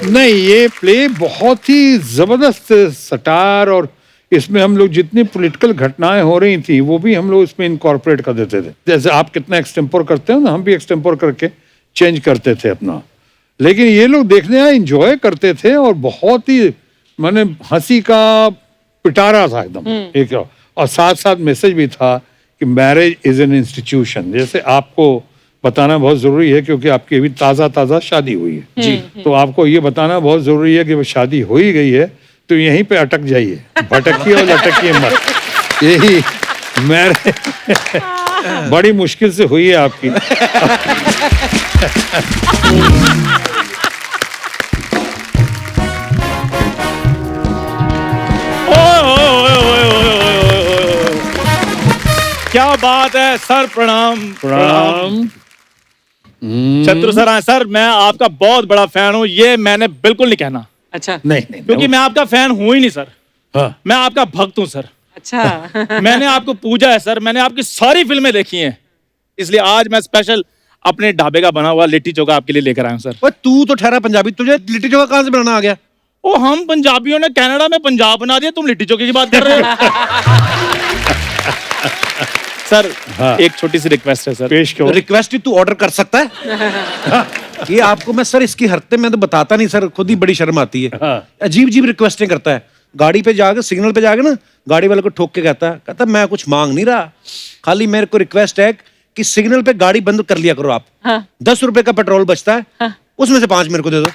नहीं, ये प्ले बहुत ही जबरदस्त सटार, और इसमें हम लोग जितनी पॉलिटिकल घटनाएं हो रही थी वो भी हम लोग इसमें इनकॉर्पोरेट कर देते थे। जैसे आप कितना एक्सटेम्पोर करते हो ना, हम भी एक्सटेम्पोर करके चेंज करते थे अपना। लेकिन ये लोग देखने आए, एंजॉय करते थे, और बहुत ही माने हंसी का पिटारा था एकदम एक। और साथ साथ मैसेज भी था कि मैरिज इज एन इंस्टीट्यूशन। जैसे आपको बताना बहुत जरूरी है, क्योंकि आपकी अभी ताज़ा शादी हुई है जी, तो आपको ये बताना बहुत जरूरी है कि वो शादी हो ही गई है, तो यहीं पे अटक जाइए, भटकिए और लटकिए मत। यही मैरिज बड़ी मुश्किल से हुई है आपकी। क्या बात है सर, प्रणाम प्रणाम। शत्रु सर आए सर, मैं आपका बहुत बड़ा फैन हूँ, ये मैंने बिल्कुल नहीं कहना, अच्छा नहीं क्योंकि मैं आपका फैन हूं ही नहीं सर, हाँ मैं आपका भक्त हूं सर। अच्छा मैंने आपको पूजा है सर, मैंने आपकी सारी फिल्में देखी हैं, इसलिए आज मैं स्पेशल अपने ढाबे का बना हुआ लिट्टी चोखा आपके लिए लेकर आया हूं सर। ओए तू तो ठहरा पंजाबी, तुझे लिट्टी चोखा कहाँ से बनाना आ गया? ओ हम पंजाबियों ने कनाडा में पंजाब बना दिया, तुम लिट्टी चोखे की बात कर रहे हो। सर हाँ। एक छोटी सी रिक्वेस्ट है सर। पेश करो। रिक्वेस्ट ही तू ऑर्डर कर सकता है? ये आपको मैं सर इसकी हरते में तो बताता नहीं सर, खुद ही बड़ी शर्म आती है। हाँ। अजीब अजीब रिक्वेस्टें करता है, गाड़ी पे जाके सिग्नल पे जाके ना गाड़ी वाले को ठोक के कहता मैं कुछ मांग नहीं रहा, खाली मेरे को रिक्वेस्ट है कि सिग्नल पे गाड़ी बंद कर लिया करो आप। हाँ। 10 रुपए का पेट्रोल बचता है, उसमें से 5 मेरे को दे दो।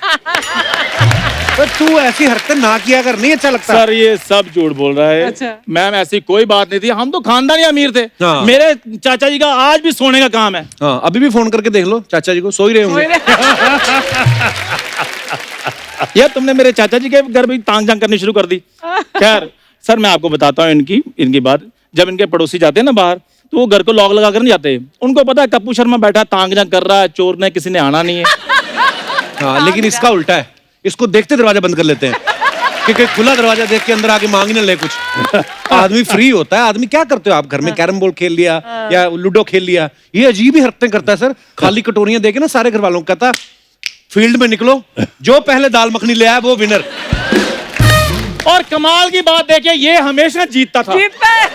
तो तू ऐसी हरकतें ना किया कर, नहीं अच्छा लगता। सर ये सब झूठ बोल रहा है। अच्छा। मैम ऐसी कोई बात नहीं थी, हम तो खानदानी अमीर थे। हाँ। मेरे चाचा जी का आज भी सोने का काम है। हाँ, अभी भी फोन करके देख लो चाचा जी को, सो ही रहे होंगे। यार तुमने मेरे चाचा जी के घर भी तांग झांग करनी शुरू कर दी। खैर सर मैं आपको बताता हूँ इनकी बात। जब इनके पड़ोसी जाते हैं ना बाहर, तो वो घर को लॉक लगा कर नहीं जाते, उनको पता है कप्पू शर्मा बैठा तांग झांग कर रहा है, चोर ने किसी ने आना नहीं है। हाँ, लेकिन इसका उल्टा है, इसको देखते दरवाजा बंद कर लेते हैं क्योंकि खुला दरवाजा देख के अंदर आके मांग ना ले कुछ। आदमी फ्री होता है। आदमी क्या करते हो आप घर में? कैरम बोर्ड खेल लिया या लूडो खेल लिया। ये अजीब ही हरकतें करता है सर, खाली कटोरियां देके ना सारे घर वालों को कहता फील्ड में निकलो, जो पहले दाल मखनी ले आया वो विनर। और कमाल की बात देखिए, ये हमेशा जीतता था। जीतता है।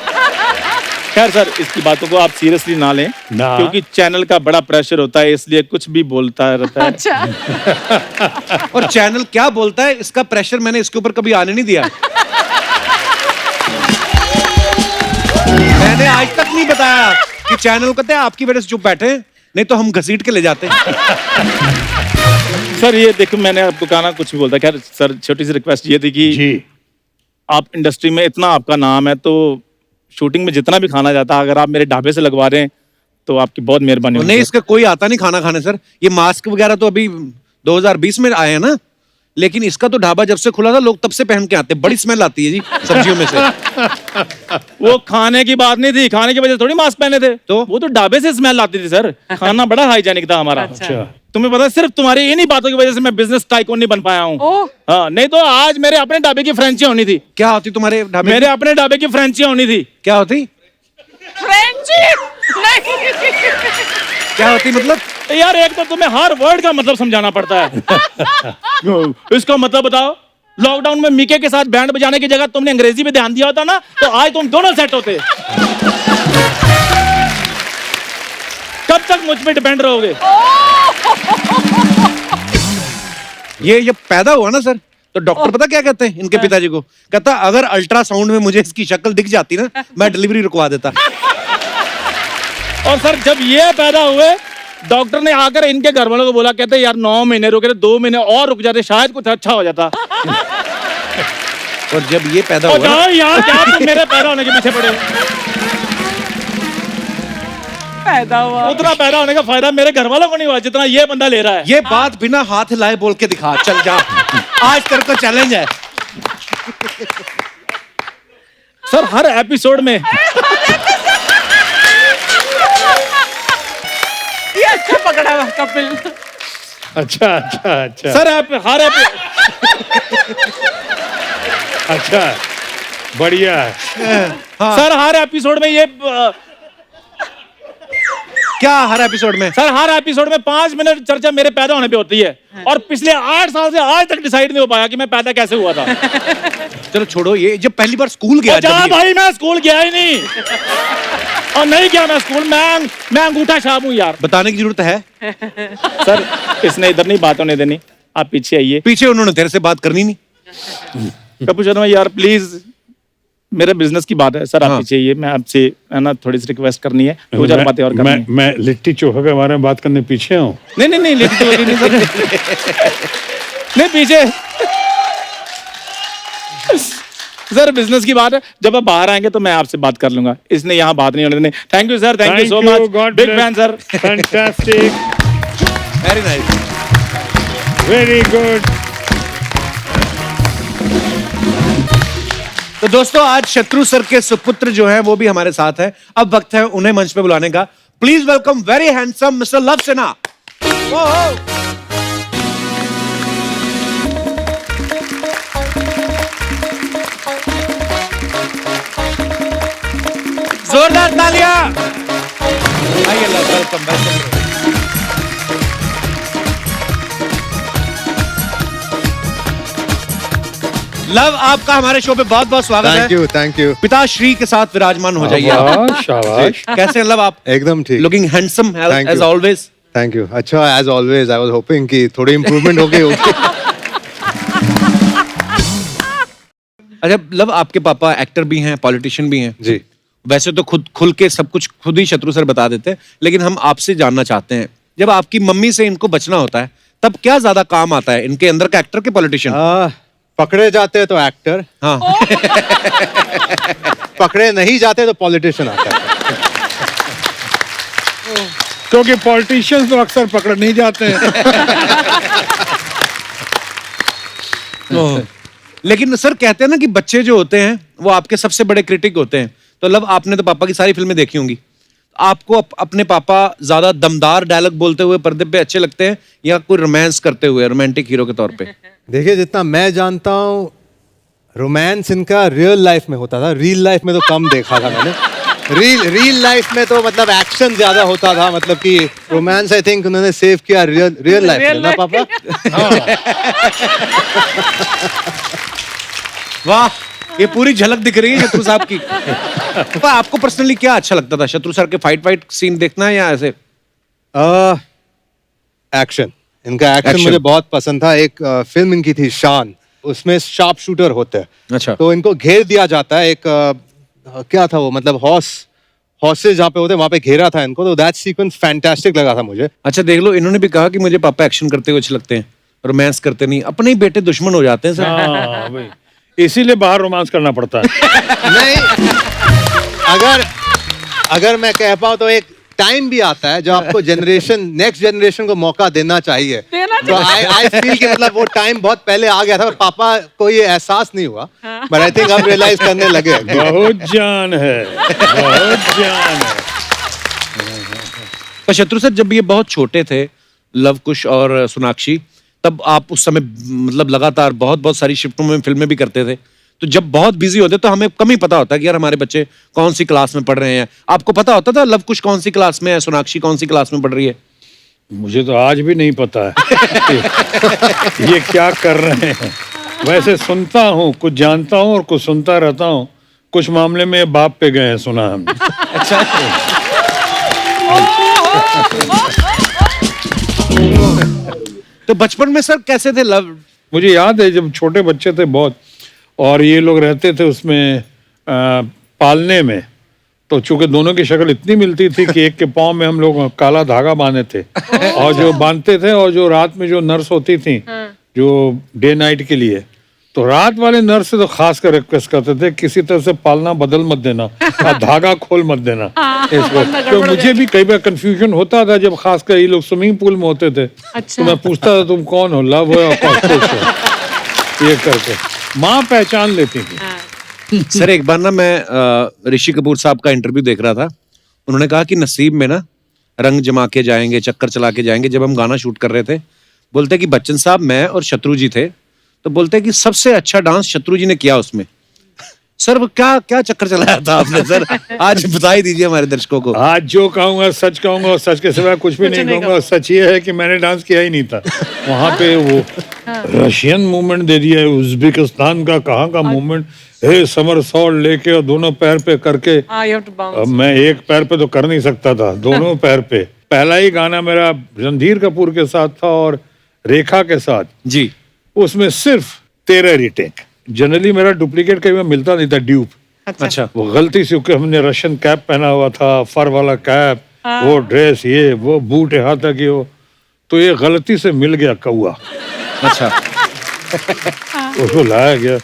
खैर सर इसकी बातों को आप सीरियसली ना लें, ना। क्योंकि चैनल का बड़ा प्रेशर होता है, इसलिए कुछ भी बोलता रहता है। अच्छा और चैनल क्या बोलता है इसका प्रेशर मैंने इसके ऊपर कभी आने नहीं दिया। मैंने आज तक नहीं बताया कि चैनल कहते हैं आपकी वजह से चुप बैठे हैं, नहीं तो हम घसीट के ले जाते। सर ये देखो मैंने आपको कहा ना कुछ भी बोलता। खैर सर छोटी सी रिक्वेस्ट ये थी कि जी आप इंडस्ट्री में इतना आपका नाम है, तो शूटिंग में जितना भी खाना जाता है अगर आप मेरे ढाबे से लगवा रहे हैं तो आपकी बहुत मेहरबानी होगी। नहीं, इसका कोई आता नहीं खाना खाने सर। ये मास्क वगैरह तो अभी 2020 में आए हैं ना, लेकिन इसका तो ढाबा जब से खुला था लोग तब से पहन के आते हैं। बड़ी स्मेल आती है जी सब्जियों में से। वो खाने की बात नहीं थी, खाने की वजह से थोड़ी मास्क पहने थे, तो वो तो ढाबे से स्मेल आती थी सर। खाना बड़ा हाइजेनिक था हमारा। अच्छा तुम्हें पता है सिर्फ तुम्हारी इन्हीं बातों की वजह से मैं बिजनेस टाइकून नहीं बन पाया हूँ। ओह हाँ, नहीं तो आज मेरे अपने ढाबे की फ्रेंची होनी थी। क्या होती तुम्हारे ढाबे? मेरे अपने ढाबे की फ्रेंची होनी थी। क्या होती? फ्रेंची नहीं क्या होती मतलब? यार एक तो तुम्हें हर वर्ड का मतलब समझाना पड़ता है। इसका मतलब बताओ। लॉकडाउन में मीके के साथ बैंड बजाने की जगह तुमने अंग्रेजी पे ध्यान दिया होता ना, तो आज तुम दोनों सेट होते। कब तक मुझ पे डिपेंड रहोगे? ये जब पैदा हुआ ना सर, तो डॉक्टर पता क्या कहते हैं इनके पिताजी को? कहता अगर अल्ट्रासाउंड में मुझे इसकी शक्ल दिख जाती ना, मैं डिलीवरी रुकवा देता। और सर जब ये पैदा हुए, डॉक्टर ने आकर इनके घर वालों को बोला, कहते यार 9 महीने रुके, 2 महीने और रुक जाते शायद कुछ अच्छा हो जाता। और जब ये पैदा और हुआ ना, जाओ यार, क्या तुम मेरे पैदा होने के पीछे पड़े? पैदा हुआ। उतना पैदा होने का फायदा मेरे घर वालों को नहीं हुआ जितना ये बंदा ले रहा है। ये बात बिना हाथ हिलाए बोल के दिखा, चल जा। आज तेरे को चैलेंज है। सर हर एपिसोड में ये अच्छा पकड़ा हुआ कपिल। अच्छा अच्छा अच्छा सर हर अच्छा बढ़िया है। सर हर एपिसोड में ये क्या हर एपिसोड में? सर हर एपिसोड में 5 मिनट चर्चा मेरे पैदा होने पे होती है, और पिछले 8 साल से आज तक डिसाइड नहीं हो पाया कि मैं पैदा कैसे हुआ था। चलो छोड़ो, ये जब पहली बार स्कूल गया जा जब ये- भाई, मैं स्कूल गया ही नहीं। और नहीं गया मैं स्कूल, मैं अंगूठा छाप हूँ यार। बताने की जरूरत है? सर इसने इधर नहीं बात होने देनी, आप पीछे आइए। पीछे उन्होंने तेरे से बात करनी नहीं। कपूर शर्मा यार प्लीज, मेरे बिजनेस की बात है सर, आप हाँ। पीछे आइए। मैं आपसे है ना थोड़ी सी रिक्वेस्ट करनी है, 2-4 बातें और करनी है। मैं लिट्टी चोखा के बारे में बात करने पीछे हूँ। नहीं लिट्टी चोखा नहीं सर। नहीं पीछे सर बिजनेस की बात है, जब आप बाहर आएंगे तो मैं आपसे बात कर लूंगा, इसने यहाँ बात नहीं होने देनी। Thank you sir, thank you so much, big fan sir. Fantastic, very nice, very good. तो दोस्तों आज शत्रु सर के सुपुत्र जो हैं वो भी हमारे साथ हैं। अब वक्त है उन्हें मंच पे बुलाने का। Please welcome very handsome mister love Sinha. जोरदार तालियां। आइए लव, वेलकम वेलकम। लव आपका हमारे शो पे बहुत बहुत स्वागत है। थैंक यू पिताश्री के साथ विराजमान हो जाइए आप। वाह, शाबाश। कैसे हैं लव आप? एकदम ठीक। Looking handsome Thank as you. Always. Thank you. अच्छा, as always I was hoping कि थोड़ी इम्प्रूवमेंट हो गई होगी। अच्छा लव, आपके पापा एक्टर भी हैं, पॉलिटिशियन भी हैं। जी। वैसे तो खुद खुल के सब कुछ खुद ही शत्रु सर बता देते हैं, लेकिन हम आपसे जानना चाहते हैं, जब आपकी मम्मी से इनको बचना होता है तब क्या ज्यादा काम आता है, इनके अंदर का एक्टर के पॉलिटिशियन? पकड़े जाते हैं तो एक्टर, हाँ। पकड़े नहीं जाते तो पॉलिटिशियन आता है। क्योंकि पॉलिटिशियंस तो अक्सर पकड़ नहीं जाते हैं। लेकिन सर कहते हैं ना कि बच्चे जो होते हैं वो आपके सबसे बड़े क्रिटिक होते हैं। तो लव, आपने तो पापा की सारी फिल्में देखी होंगी, आपको अपने पापा ज्यादा दमदार डायलॉग बोलते हुए पर्दे पे अच्छे लगते हैं या कोई रोमांस करते हुए रोमांटिक हीरो के तौर पे? देखिए, जितना मैं जानता हूँ रोमांस इनका रियल लाइफ में होता था, रियल लाइफ में तो कम देखा था मैंने। रियल लाइफ में तो मतलब एक्शन ज्यादा होता था, मतलब कि रोमांस आई थिंक उन्होंने सेव किया रियल लाइफ में ना पापा। वाह, ये पूरी झलक दिख रही है शत्रु साहब की। पापा, आपको पर्सनली क्या अच्छा लगता था, शत्रु सर के फाइट सीन देखना या ऐसे? एक्शन, इनका एक्शन मुझे बहुत पसंद था। एक फिल्म इनकी थी शान, उसमें शार्प शूटर होते हैं। अच्छा। तो इनको घेर दिया जाता है, एक क्या था वो, मतलब हॉर्सेस जहाँ पे होते हैं वहां पे घेरा था इनको, तो दैट सीक्वेंस फैंटास्टिक लगा था मुझे। अच्छा देख लो, इन्होंने भी कहा कि मुझे पापा एक्शन करते हुए अच्छे लगते हैं, रोमांस करते नहीं। अपने ही बेटे दुश्मन हो जाते हैं सर। हाँ भाई, इसीलिए बाहर रोमांस करना पड़ता है। नहीं, अगर मैं कह पाऊँ तो एक टाइम भी आता है जो आपको नेक्स्ट जनरेशन को मौका देना चाहिए। तो आई फील कि मतलब वो टाइम बहुत पहले आ गया था, और पापा को ये एहसास नहीं हुआ, बट आई थिंक अब रियलाइज करने लगे। बहुत जान है, बहुत जान है। पर शत्रु सर, जब ये बहुत छोटे थे, लव कुश और सोनाक्षी, तब आप उस समय मतलब लगातार बहुत सारी शिफ्टों में फिल्में भी करते थे। तो जब बहुत बिजी होते तो हमें कम ही पता होता कि यार हमारे बच्चे कौन सी क्लास में पढ़ रहे हैं। आपको पता होता था लव कुश कौन सी क्लास में है, सोनाक्षी कौन सी क्लास में पढ़ रही है? मुझे तो आज भी नहीं पता है ये क्या कर रहे हैं। वैसे सुनता हूँ, कुछ जानता हूँ और कुछ सुनता रहता हूँ। कुछ मामले में बाप पे गए हैं, सुना हमने। अच्छा। तो बचपन में सर कैसे थे लव? मुझे याद है जब छोटे बच्चे थे बहुत, और ये लोग रहते थे उसमें पालने में, तो चूंकि दोनों की शक्ल इतनी मिलती थी कि एक के पाँव में हम लोग काला धागा बांधे थे, और जो बांधते थे, और जो रात में जो नर्स होती थी जो डे नाइट के लिए, तो रात वाले नर्स से तो खास कर रिक्वेस्ट करते थे किसी तरह से पालना बदल मत देना और धागा खोल मत देना इसको। तो मुझे भी कई बार कंफ्यूजन होता था जब खासकर ये लोग स्विमिंग पूल में होते थे। तो मैं पूछता था तुम कौन हो, लव हो या कॉकरोच हो, ये करके माँ पहचान लेती थी। सर एक बार ना मैं ऋषि कपूर साहब का इंटरव्यू देख रहा था, उन्होंने कहा कि नसीब में ना रंग जमा के जाएंगे, चक्कर चला के जाएंगे। जब हम गाना शूट कर रहे थे, बोलते कि बच्चन साहब, मैं और शत्रु जी थे, तो बोलते कि सबसे अच्छा डांस शत्रु जी ने किया उसमें। सर वो क्या क्या चक्कर चलाया था आपने सर? आज बता ही दीजिए हमारे दर्शकों को। आज जो कहूंगा सच कहूंगा, और सच के सिवा कुछ भी नहीं कहूंगा। सच ये है कि मैंने डांस किया ही नहीं था वहां पे। वो रशियन मूवमेंट दे दिया है, उज्बेकिस्तान का कहाँ का मूवमेंट है, समरसॉल्ट लेके और दोनों पैर पे करके। अब मैं एक पैर पे तो कर नहीं सकता था, दोनों पैर पे। पहला ही गाना मेरा रणधीर कपूर के साथ था और रेखा के साथ जी, उसमें सिर्फ 13 रीटेक। जनरली मेरा डुप्लीकेट कहीं में मिलता नहीं था, ड्यूप। अच्छा। वो गलती से, क्योंकि हमने रशियन कैप पहना हुआ था, फर वाला कैप, वो ड्रेस, ये वो बूट यहाँ तक ये हो, तो ये गलती से मिल गया कौआ। अच्छा। उसको लाया गया,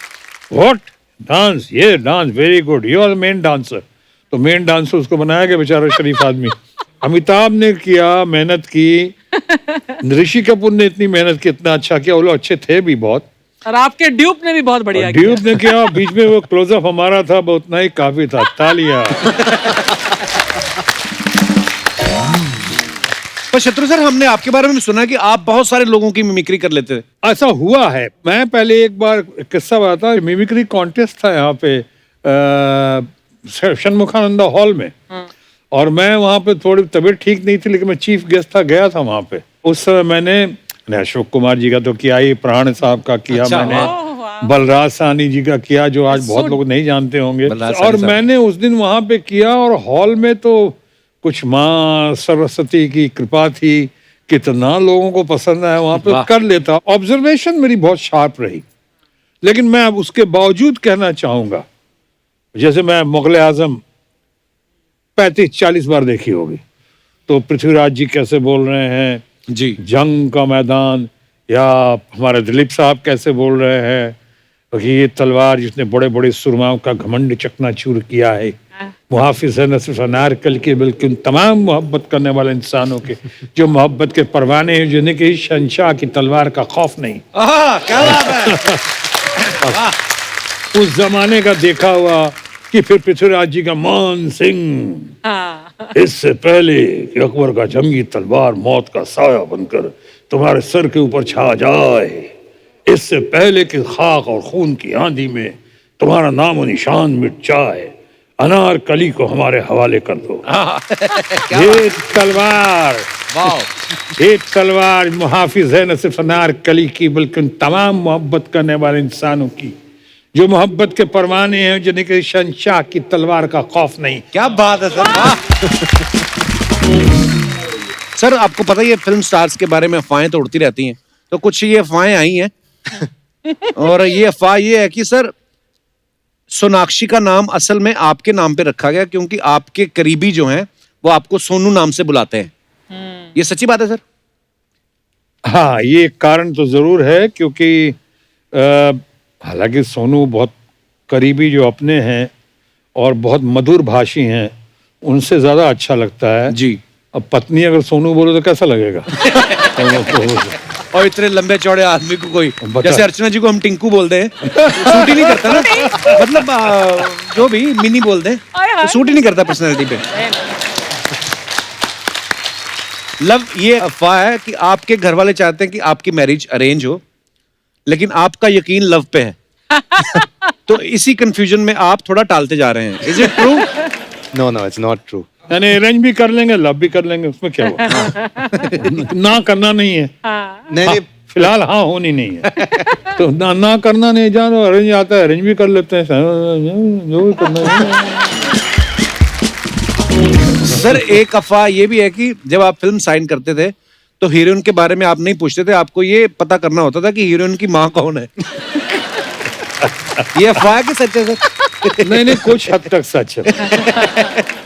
व्हाट डांस, ये dance very good, you are main dancer. तो मेन डांसर उसको बनाया गया, बेचारा शरीफ आदमी। अमिताभ ने किया, मेहनत की, ऋषि कपूर ने इतनी मेहनत की, इतना अच्छा किया, वो लोग अच्छे थे भी बहुत। और आपके ड्यूप ने भी बहुत बढ़िया किया। ड्यूब ने किया, बीच में वो क्लोजअप हमारा था, वो उतना ही काफी था। तालियां। पर शत्रु सर, हमने आपके बारे में सुना कि आप बहुत सारे लोगों की मिमिक्री कर लेते थे। ऐसा हुआ है। मैं पहले एक बार किस्सा बताता, मिमिक्री कॉन्टेस्ट था यहाँ पे षणमुखानंदा हॉल में, और मैं वहाँ पे थोड़ी तबीयत ठीक नहीं थी, लेकिन मैं चीफ गेस्ट था, गया था वहाँ पे। उस समय मैंने अशोक कुमार जी का तो किया ही, प्राण साहब का किया, अच्छा, मैंने बलराज साहनी जी का किया, जो आज बहुत लोग नहीं जानते होंगे, बलराज और साहनी साहब। मैंने उस दिन वहाँ पे किया, और हॉल में तो कुछ माँ सरस्वती की कृपा थी, कितना लोगों को पसंद आया, वहाँ पे कर लेता। ऑब्जर्वेशन मेरी बहुत शार्प रही, लेकिन मैं अब उसके बावजूद कहना चाहूंगा, जैसे मैं मुगल आजम 35-40 बार देखी होगी, तो पृथ्वीराज जी कैसे बोल रहे हैं जी, जंग का मैदान, या हमारे दिलीप साहब कैसे बोल रहे हैं कि ये तलवार जिसने बड़े बड़े सुरमाओं का घमंड चकनाचूर किया है, मुहाफिज है न सिर्फ अनारकल के बल्कि उन तमाम मोहब्बत करने वाले इंसानों के जो मोहब्बत के परवाने हैं, जिन्हें कि शहंशाह की तलवार का खौफ नहीं। क्या बात है। उस जमाने का देखा हुआ कि फिर पृथ्वीराज जी का मान सिंह, इससे पहले कि अकबर का जंगी तलवार मौत का साया बनकर तुम्हारे सर के ऊपर छा जाए, इससे पहले कि खाक और खून की आंधी में तुम्हारा नाम और निशान मिट जाए, अनारकली को हमारे हवाले कर दो। ये तलवार मुहाफिज है न सिर्फ अनारकली की बल्कि उन तमाम मोहब्बत करने वाले इंसानों की जो मोहब्बत के परवाने हैं, जिन्हें कि शहंशाह की तलवार का खौफ नहीं। क्या बात है सर। सर, आपको पता ही है फिल्म स्टार्स के बारे में अफवाहें तो उड़ती रहती हैं, तो कुछ ये अफवाहें आई हैं और ये अफवाह ये है कि सर सोनाक्षी का नाम असल में आपके नाम पे रखा गया क्योंकि आपके करीबी जो हैं वो आपको सोनू नाम से बुलाते हैं। ये सच्ची बात है सर? हाँ, ये कारण तो जरूर है, क्योंकि हालांकि सोनू बहुत करीबी जो अपने हैं और बहुत मधुर भाषी हैं, उनसे ज्यादा अच्छा लगता है जी। अब पत्नी अगर सोनू बोले तो कैसा लगेगा? और इतने लंबे चौड़े आदमी को कोई, बता। जैसे अर्चना जी को हम टिंकू बोलते हैं, सूट ही नहीं करता ना, मतलब जो भी मिनी बोलते हैं तो सूट ही नहीं करता पर्सनैलिटी पे। लव, ये अफवाह है कि आपके घर वाले चाहते हैं कि आपकी मैरिज अरेंज हो, लेकिन आपका यकीन लव पे है। तो इसी कंफ्यूजन में आप थोड़ा टालते जा रहे हैं। Is it true? No, it's not true. यानी अरेंज भी कर लेंगे, लव भी कर लेंगे, उसमें क्या हुआ? ना करना नहीं है। नहीं, फिलहाल हाँ होनी नहीं है, तो ना करना नहीं, जानो अरेंज आता है, अरेंज भी कर लेते हैं, जो भी करना है। सर, एक अफवाह ये भी है कि जब आप फिल्म साइन करते थे तो हीरोइन के बारे में आप नहीं पूछते थे, आपको ये पता करना होता था कि हीरोइन की माँ कौन है। ये अफवाह है कि सच है सर? नहीं, कुछ हद तक सच है।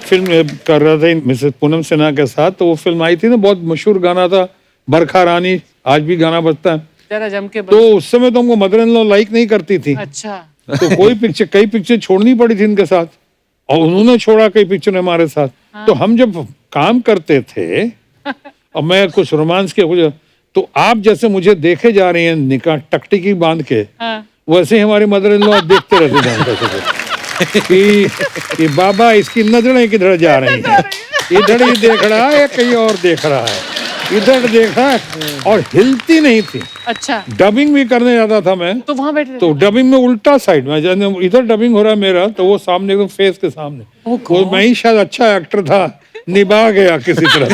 फिल्म कर रहा था मिसेस पूनम सिन्हा के साथ, तो वो फिल्म आई थी ना, बहुत मशहूर गाना था बरखा रानी, आज भी गाना बजता है। जरा जम के तो उस समय तो हमको मदर इन लॉ लाइक नहीं करती थी, अच्छा। तो कई पिक्चर छोड़नी पड़ी थी इनके साथ, और उन्होंने छोड़ा कई पिक्चर हमारे साथ। तो हम जब काम करते थे और मैं कुछ रोमांस के कुछ, तो आप जैसे मुझे देखे जा रही हैं निकाह टकटिकी बांध के, वैसे ही हमारी मदर इन लॉ देखते रहते थे कि बाबा इसकी नजरें किधर जा रही हैं, इधर ही देख रहा है या कहीं और देख रहा है, इधर देख रहा है, और हिलती नहीं थी। अच्छा, डबिंग भी करने जाता था मैं, तो वहां बैठे तो डबिंग में उल्टा साइड में, इधर डबिंग हो रहा है मेरा, तो वो सामने एकदम फेस के सामने, वो मैं ही शायद अच्छा एक्टर था, निभा गया किसी तरह।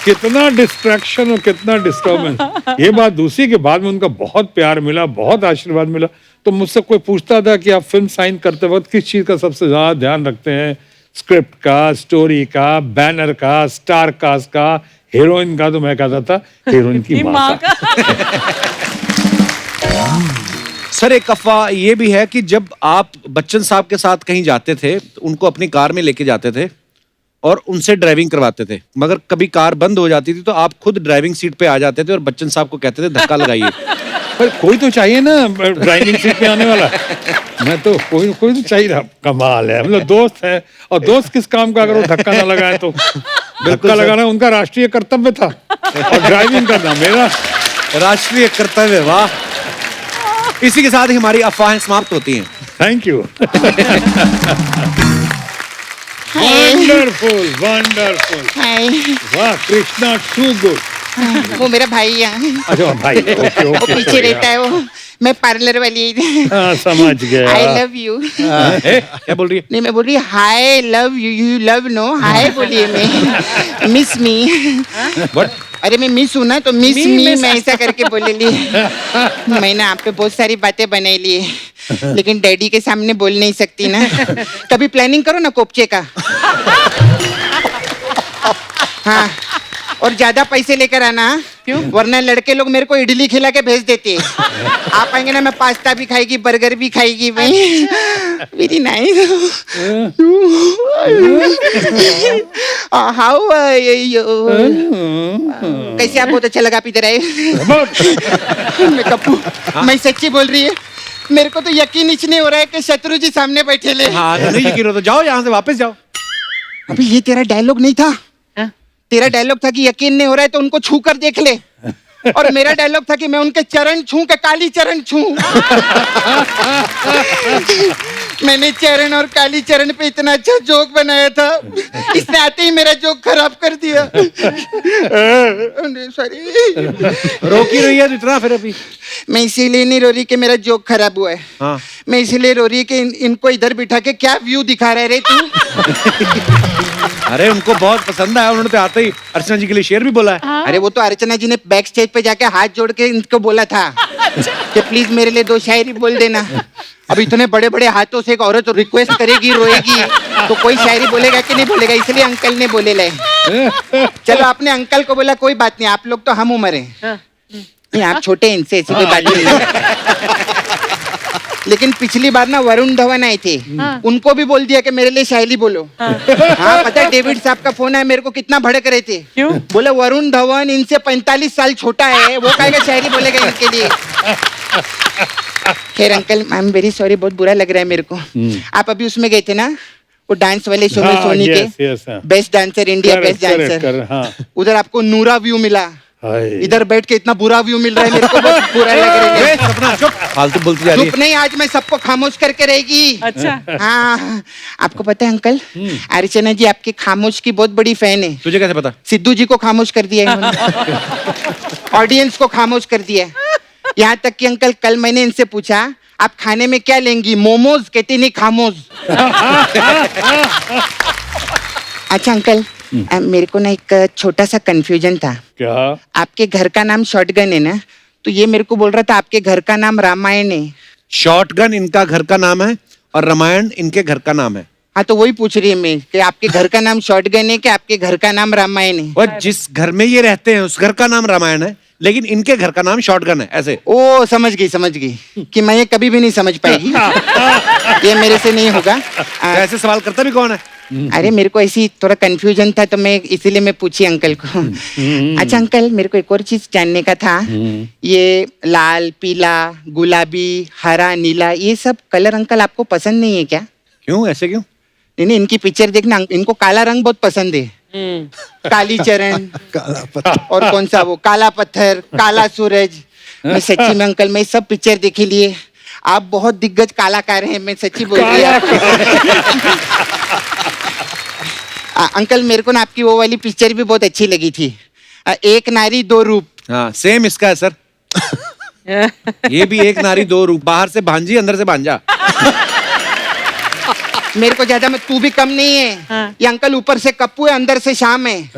कितना डिस्ट्रैक्शन और कितना डिस्टर्बेंस। ये बात दूसरी के बाद में उनका बहुत प्यार मिला, बहुत आशीर्वाद मिला। तो मुझसे कोई पूछता था कि आप फिल्म साइन करते वक्त किस चीज का सबसे ज्यादा ध्यान रखते हैं, स्क्रिप्ट का, स्टोरी का, बैनर का, स्टार कास्ट का, हीरोइन का? तो मैं कहता था हीरोइन की माँ का। सर, एक अफवाह ये भी है कि जब आप बच्चन साहब के साथ कहीं जाते थे तो उनको अपनी कार में लेके जाते थे और उनसे ड्राइविंग करवाते थे, मगर कभी कार बंद हो जाती थी तो आप खुद ड्राइविंग सीट पे आ जाते थे और बच्चन साहब को कहते थे धक्का लगाइए। पर कोई तो चाहिए ना ड्राइविंग सीट पे आने वाला। मैं तो कोई तो चाहिए। कमाल है, मतलब दोस्त है, और दोस्त किस काम का अगर वो धक्का ना लगाए तो। धक्का लगाना उनका राष्ट्रीय कर्तव्य था और ड्राइविंग करना मेरा। राष्ट्रीय कर्तव्य, वाह। इसी के साथ ही हमारी अफवाहें समाप्त होती हैं। Thank you. Wonderful wonderful. Hi. वाह कृष्णा, टू गुड। वो मेरा भाई है, अच्छा भाई, ओके वो ओके। पीछे रहता है, वो मैं पार्लर वाली। हाँ, समझ गया। I love you. क्या बोल रही है? नहीं, मैं बोल रही hi love you, you love no, hi बोलिए मैं, मिस मी। What? अरे मैं मिस हूँ ना, तो मिस Me, मी miss- मैं ऐसा करके बोले ली। मैंने आप पे बहुत सारी बातें बनाई ली, लेकिन डैडी के सामने बोल नहीं सकती ना। कभी प्लानिंग करो ना कोपचे का। हाँ, और ज्यादा पैसे लेकर आना, क्यों? वरना लड़के लोग मेरे को इडली खिला के भेज देते हैं। आप आएंगे ना, मैं पास्ता भी खाएगी, बर्गर भी खाएगी भाई। Very nice. हाउ कैसे आप? बहुत अच्छा लगा आप इधर आए। मैं कप्पू, मैं सच्ची बोल रही है, मेरे को तो यकीन ही नहीं हो रहा है कि शत्रु जी सामने बैठे ले। हाँ, तो नहीं यकीन हो तो जाओ यहाँ से, वापस जाओ। अभी ये तेरा डायलॉग नहीं था। तेरा डायलॉग था कि यकीन नहीं हो रहा है तो उनको छू कर देख ले, और मेरा डायलॉग था कि मैं उनके चरण छू के काली चरण छू। मैंने चरण और काली चरण पे इतना अच्छा जोक बनाया था, इसने आते ही मेरा जोक खराब कर दिया। सॉरी। रो क्यों रही है तू इतना फिर अभी? मैं इसीलिए नहीं रो रही कि मेरा जोक खराब हुआ है। हाँ। मैं इसीलिए रो रही कि इनको इधर बिठा के क्या व्यू दिखा रहे रे तू। अरे उनको बहुत पसंद आया, उन्होंने तो आते ही अर्चना जी के लिए शेर भी बोला है। अरे वो तो अर्चना जी ने बैक स्टेज पे जाके हाथ जोड़ के इनको बोला था कि प्लीज मेरे लिए 2 शायरी बोल देना। अब इतने बड़े बड़े हाथों से एक औरत रिक्वेस्ट करेगी, रोएगी, तो कोई शायरी बोलेगा कि नहीं बोलेगा, इसलिए अंकल ने बोले ले। चलो आपने अंकल को बोला, कोई बात नहीं, आप लोग तो हम उम्र है, नहीं आप छोटे, इनसे ऐसी कोई बात नहीं। लेकिन पिछली बार ना वरुण धवन आए थे, उनको भी बोल दिया कि मेरे लिए शायरी बोलो। हाँ पता है, डेविड साहब का फोन आया, मेरे को कितना भड़क रहे थे। क्यों? बोले वरुण धवन इनसे 45 साल छोटा है, वो कहेगा शायरी बोलेगा इनके लिए। खैर uncle, I am very sorry, बहुत बुरा लग रहा है मेरे को। आप अभी उसमें गए थे ना, वो डांस वाले शो में, हाँ, सोनी yes, के yes, हाँ। Best dancer, India best correct, dancer. हाँ। उधर आपको नूरा व्यू मिला, हाय। इधर बैठ के इतना बुरा व्यू मिल रहा है, मेरे को बहुत बुरा लग रहा है। सपना चुप, फालतू बोलती जा रही चुप है। नहीं, आज मैं सबको खामोश करके रहेगी। अच्छा। हाँ, आपको पता है अंकल, अर्चना जी आपके खामोश की बहुत बड़ी फैन है। तुझे कैसे पता? सिद्धू जी को खामोश कर दिया है, ऑडियंस को खामोश कर दिया है। यहाँ तक कि अंकल कल मैंने इनसे पूछा, आप खाने में क्या लेंगी, मोमोज? कहती नहीं, खामोश। अच्छा अंकल, मेरे को ना एक छोटा सा कंफ्यूजन था। क्या? आपके घर का नाम शॉटगन है ना, तो ये मेरे को बोल रहा था आपके घर का नाम रामायण है। शॉटगन इनका घर का नाम है और रामायण इनके घर का नाम है। हाँ तो वही पूछ रही है मैं कि आपके घर का नाम शॉटगन है कि आपके घर का नाम रामायण है। और जिस घर में ये रहते हैं उस घर का नाम रामायण है, लेकिन इनके घर का नाम शॉटगन है। ऐसे ओ समझ गई कि मैं ये कभी भी नहीं समझ पाएगी, ये मेरे से नहीं होगा। ऐसे सवाल करता भी कौन है? अरे मेरे को ऐसी थोड़ा कंफ्यूजन था, तो मैं इसीलिए मैं पूछी अंकल को। अच्छा अंकल, मेरे को एक और चीज जानने का था, ये लाल, पीला, गुलाबी, हरा, नीला, ये सब कलर अंकल आपको पसंद नहीं है क्या? क्यों, ऐसे क्यों? नहीं, इनकी पिक्चर देखना, इनको काला रंग बहुत पसंद है। काली चरण, और कौन सा वो काला पत्थर, काला सूरज। मैं सच्ची में अंकल, मैं सब पिक्चर देखे लिए, आप बहुत दिग्गज कलाकार हैं, मैं सच्ची बोल रही हूँ। अंकल मेरे को ना आपकी वो वाली पिक्चर भी बहुत अच्छी लगी थी, एक नारी दो रूप। हाँ, सेम इसका है सर। ये भी एक नारी दो रूप, बाहर से भांजी अंदर से भांजा। मेरे को ज्यादा में तू भी कम नहीं है। ये अंकल ऊपर से कप्पू है, अंदर से शाम है।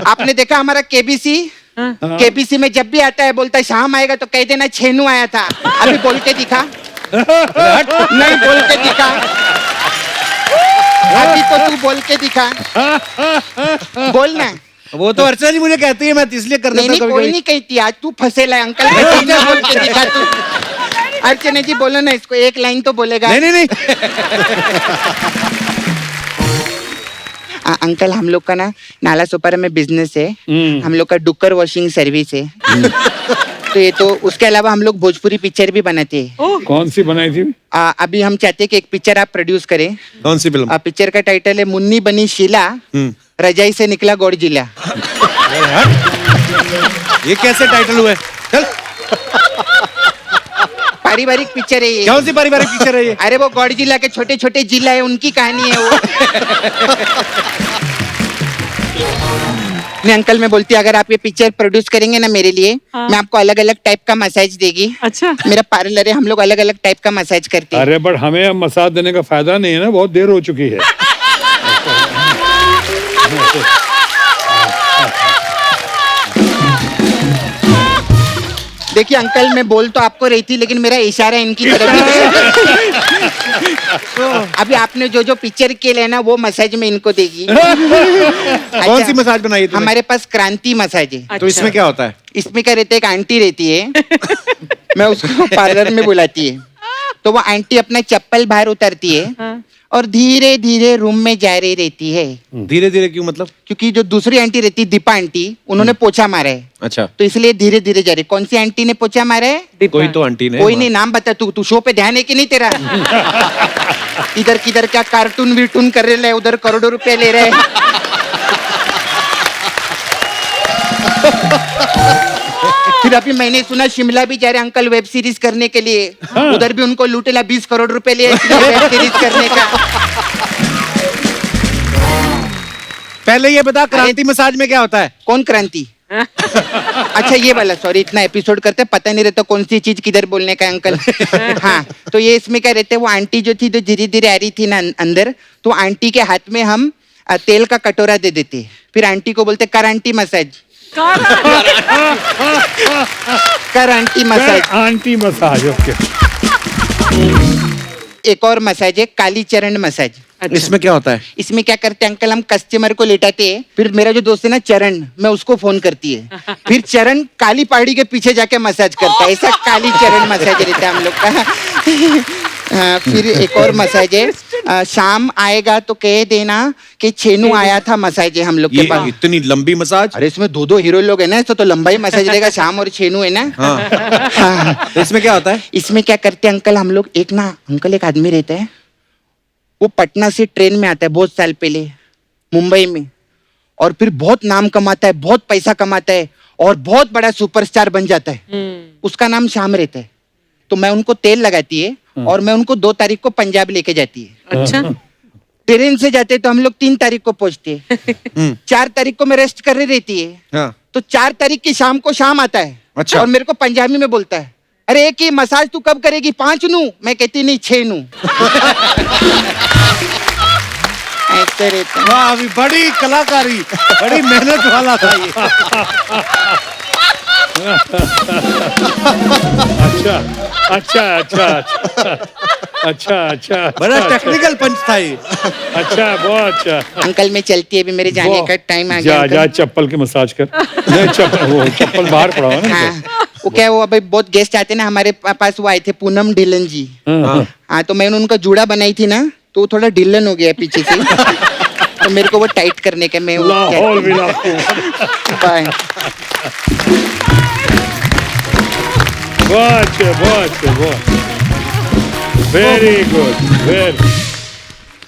आपने देखा हमारा केबीसी? केबीसी में जब भी आता है बोलता है शाम आएगा तो कह देना छेनू आया था। अभी बोल के दिखा। नहीं बोल के दिखा, अभी तो तू बोल के दिखा, बोलना। वो तो अर्चना जी मुझे कहती है, मैं इसलिए कर नहीं देता नहीं, हूँ कोई नहीं कहती, आज तू फंसेला है अंकल। बोल के दिखा तू। अर्चना जी बोलो ना इसको, एक लाइन तो बोलेगा। नहीं नहीं नहीं। अंकल हम लोग का ना नाला सोपारा में बिजनेस है, हम लोग का डुक्कर वॉशिंग सर्विस है। तो ये तो उसके अलावा हम लोग भोजपुरी पिक्चर भी बनाते हैं। कौन सी बनाई थी? अभी हम चाहते हैं कि एक पिक्चर आप प्रोड्यूस करें। कौन सी फिल्म? पिक्चर का टाइटल है मुन्नी बनी शीला, रजाई से निकला गोड़ जिला। ये कैसे टाइटल हुआ है? चल, पारिवारिक पिक्चर है ये। कौन सी पारिवारिक पिक्चर है ये? अरे वो गॉडजिला के छोटे छोटे जिला है, उनकी कहानी है वो। नहीं अंकल, मैं बोलती अगर आप ये पिक्चर प्रोड्यूस करेंगे ना मेरे लिए, मैं आपको अलग अलग टाइप का मसाज देगी। अच्छा। मेरा पार्लर है, हम लोग अलग अलग टाइप का मसाज करते हैं। अरे बट हमें अब मसाज देने का फायदा नहीं है ना, बहुत देर हो चुकी है। देखिए अंकल, मैं बोल तो आपको रही थी, लेकिन मेरा इशारा इनकी तरफ है। अभी आपने जो जो पिक्चर के लिए ना, वो मसाज में इनको देगी। कौन सी मसाज बनाई है तूने? हमारे पास क्रांति मसाज है। तो इसमें क्या होता है? इसमें क्या रहता है, एक आंटी रहती है, मैं उसको पार्लर में बुलाती है, तो वो आंटी अपना चप्पल बाहर उतारती है और धीरे धीरे रूम में जा रही रहती है। धीरे धीरे क्यों मतलब? क्योंकि जो दूसरी आंटी रहती है, दीपा आंटी, उन्होंने पोछा मारा है, अच्छा, तो इसलिए धीरे धीरे जा रही। कौन सी आंटी ने पोछा मारा है? कोई तो आंटी ने। कोई नहीं, नाम बता। तू शो पे ध्यान है कि नहीं तेरा? इधर किधर क्या कार्टून वीटून कर रहे, उधर करोड़ों रुपए ले रहे। फिर अभी मैंने सुना शिमला भी जा रहे अंकल वेब सीरीज करने के लिए। उधर भी उनको लूटेला 20 करोड़ रुपए लिए वेब सीरीज करने का। पहले ये बता, क्रांति मसाज में क्या होता है? कौन क्रांति? अच्छा ये वाला, सॉरी, इतना एपिसोड करते पता नहीं रहता कौन सी चीज किधर बोलने का अंकल। हाँ, तो ये इसमें क्या रहते, वो आंटी जो थी, जो धीरे धीरे आ रही थी ना अंदर, तो आंटी के हाथ में हम तेल का कटोरा दे देते, फिर आंटी को बोलते कर आंटी मसाज, कर aunty massage. Aunty massage, okay. एक और मसाज है, काली चरण मसाज। इसमें क्या होता है? इसमें क्या करते हैं अंकल, हम कस्टमर को लेटाते हैं, फिर मेरा जो दोस्त है ना चरण, मैं उसको फोन करती है, फिर चरण काली पहाड़ी के पीछे जाके मसाज करता है। ऐसा काली चरण मसाज रहता है हम लोग का। फिर एक और मसाज है, शाम आएगा तो कह देना कि छेनू आया था, मसाज है हम लोग के ये पास। इतनी लंबी मसाज? अरे इसमें दो हीरो लोग है ना, तो लंबाई मसाज रहेगा, शाम और छेनू है ना। हाँ। तो इसमें क्या होता है? इसमें क्या करते हैं अंकल, हम लोग एक आदमी रहता है, वो पटना से ट्रेन में आता है बहुत साल पहले मुंबई में, और फिर बहुत नाम कमाता है, बहुत पैसा कमाता है, और बहुत बड़ा सुपरस्टार बन जाता है। उसका नाम श्याम रहता है। तो मैं उनको तेल लगाती है, और मैं उनको 2 तारीख को पंजाब लेके जाती है। अच्छा। ट्रेन से जाते तो हम लोग 3 तारीख को पहुंचते हैं। 4 तारीख को मैं रेस्ट कर रही रहती है, हाँ। तो 4 तारीख की शाम को शाम आता है। अच्छा। और मेरे को पंजाबी में बोलता है, अरे एक ही मसाज तू कब करेगी, 5 नू? मैं कहती नहीं 6 नू। ऐसे रहता है। वाह, अभी बड़ी कलाकारी, बड़ी मेहनत वाला था ये। अच्छा अच्छा अच्छा अच्छा अच्छा, बड़ा टेक्निकल पंच था ये। अच्छा, बहुत अच्छा। अंकल मैं चलती है, अभी मेरे जाने का टाइम आ गया। जा चप्पल की मसाज कर। नहीं, चप्पल बाहर पड़ा हुआ ना। हाँ, वो क्या, वो अभी बहुत गेस्ट आते ना हमारे पास, वो आए थे पूनम ढिल्लन जी। हाँ, तो मैंने उनका जूड़ा बनाई थी ना, तो वो थोड़ा ढिल्लन हो गया पीछे से, तो मेरे को वो टाइट करने के मैं लाहौल भी बाय। बहुत वेरी गुड,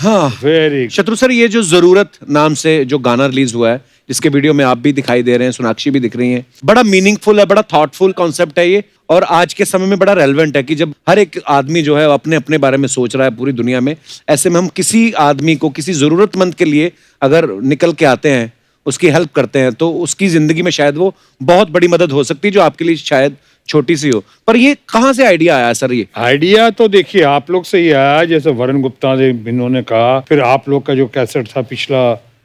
हाँ, वेरी। शत्रु सर, ये जो जरूरत नाम से जो गाना रिलीज हुआ है, जिसके वीडियो में आप भी दिखाई दे रहे हैं, सोनाक्षी भी दिख रही हैं, बड़ा मीनिंगफुल है, बड़ा थॉटफुल कॉन्सेप्ट है ये, और आज के समय में बड़ा रेलेवेंट है कि जब हर एक आदमी जो है अपने अपने बारे में सोच रहा है पूरी दुनिया में, ऐसे में हम किसी आदमी को, किसी जरूरतमंद के लिए अगर निकल के आते हैं, उसकी हेल्प करते हैं, तो उसकी जिंदगी में शायद वो बहुत बड़ी मदद हो सकती है, जो आपके लिए शायद छोटी सी हो। पर ये कहाँ से आइडिया आया सर? ये आइडिया तो देखिए आप लोग से ही आया, जैसे वरुण गुप्ता ने इन्होंने कहा, फिर आप लोग का जो कैसेट था पिछला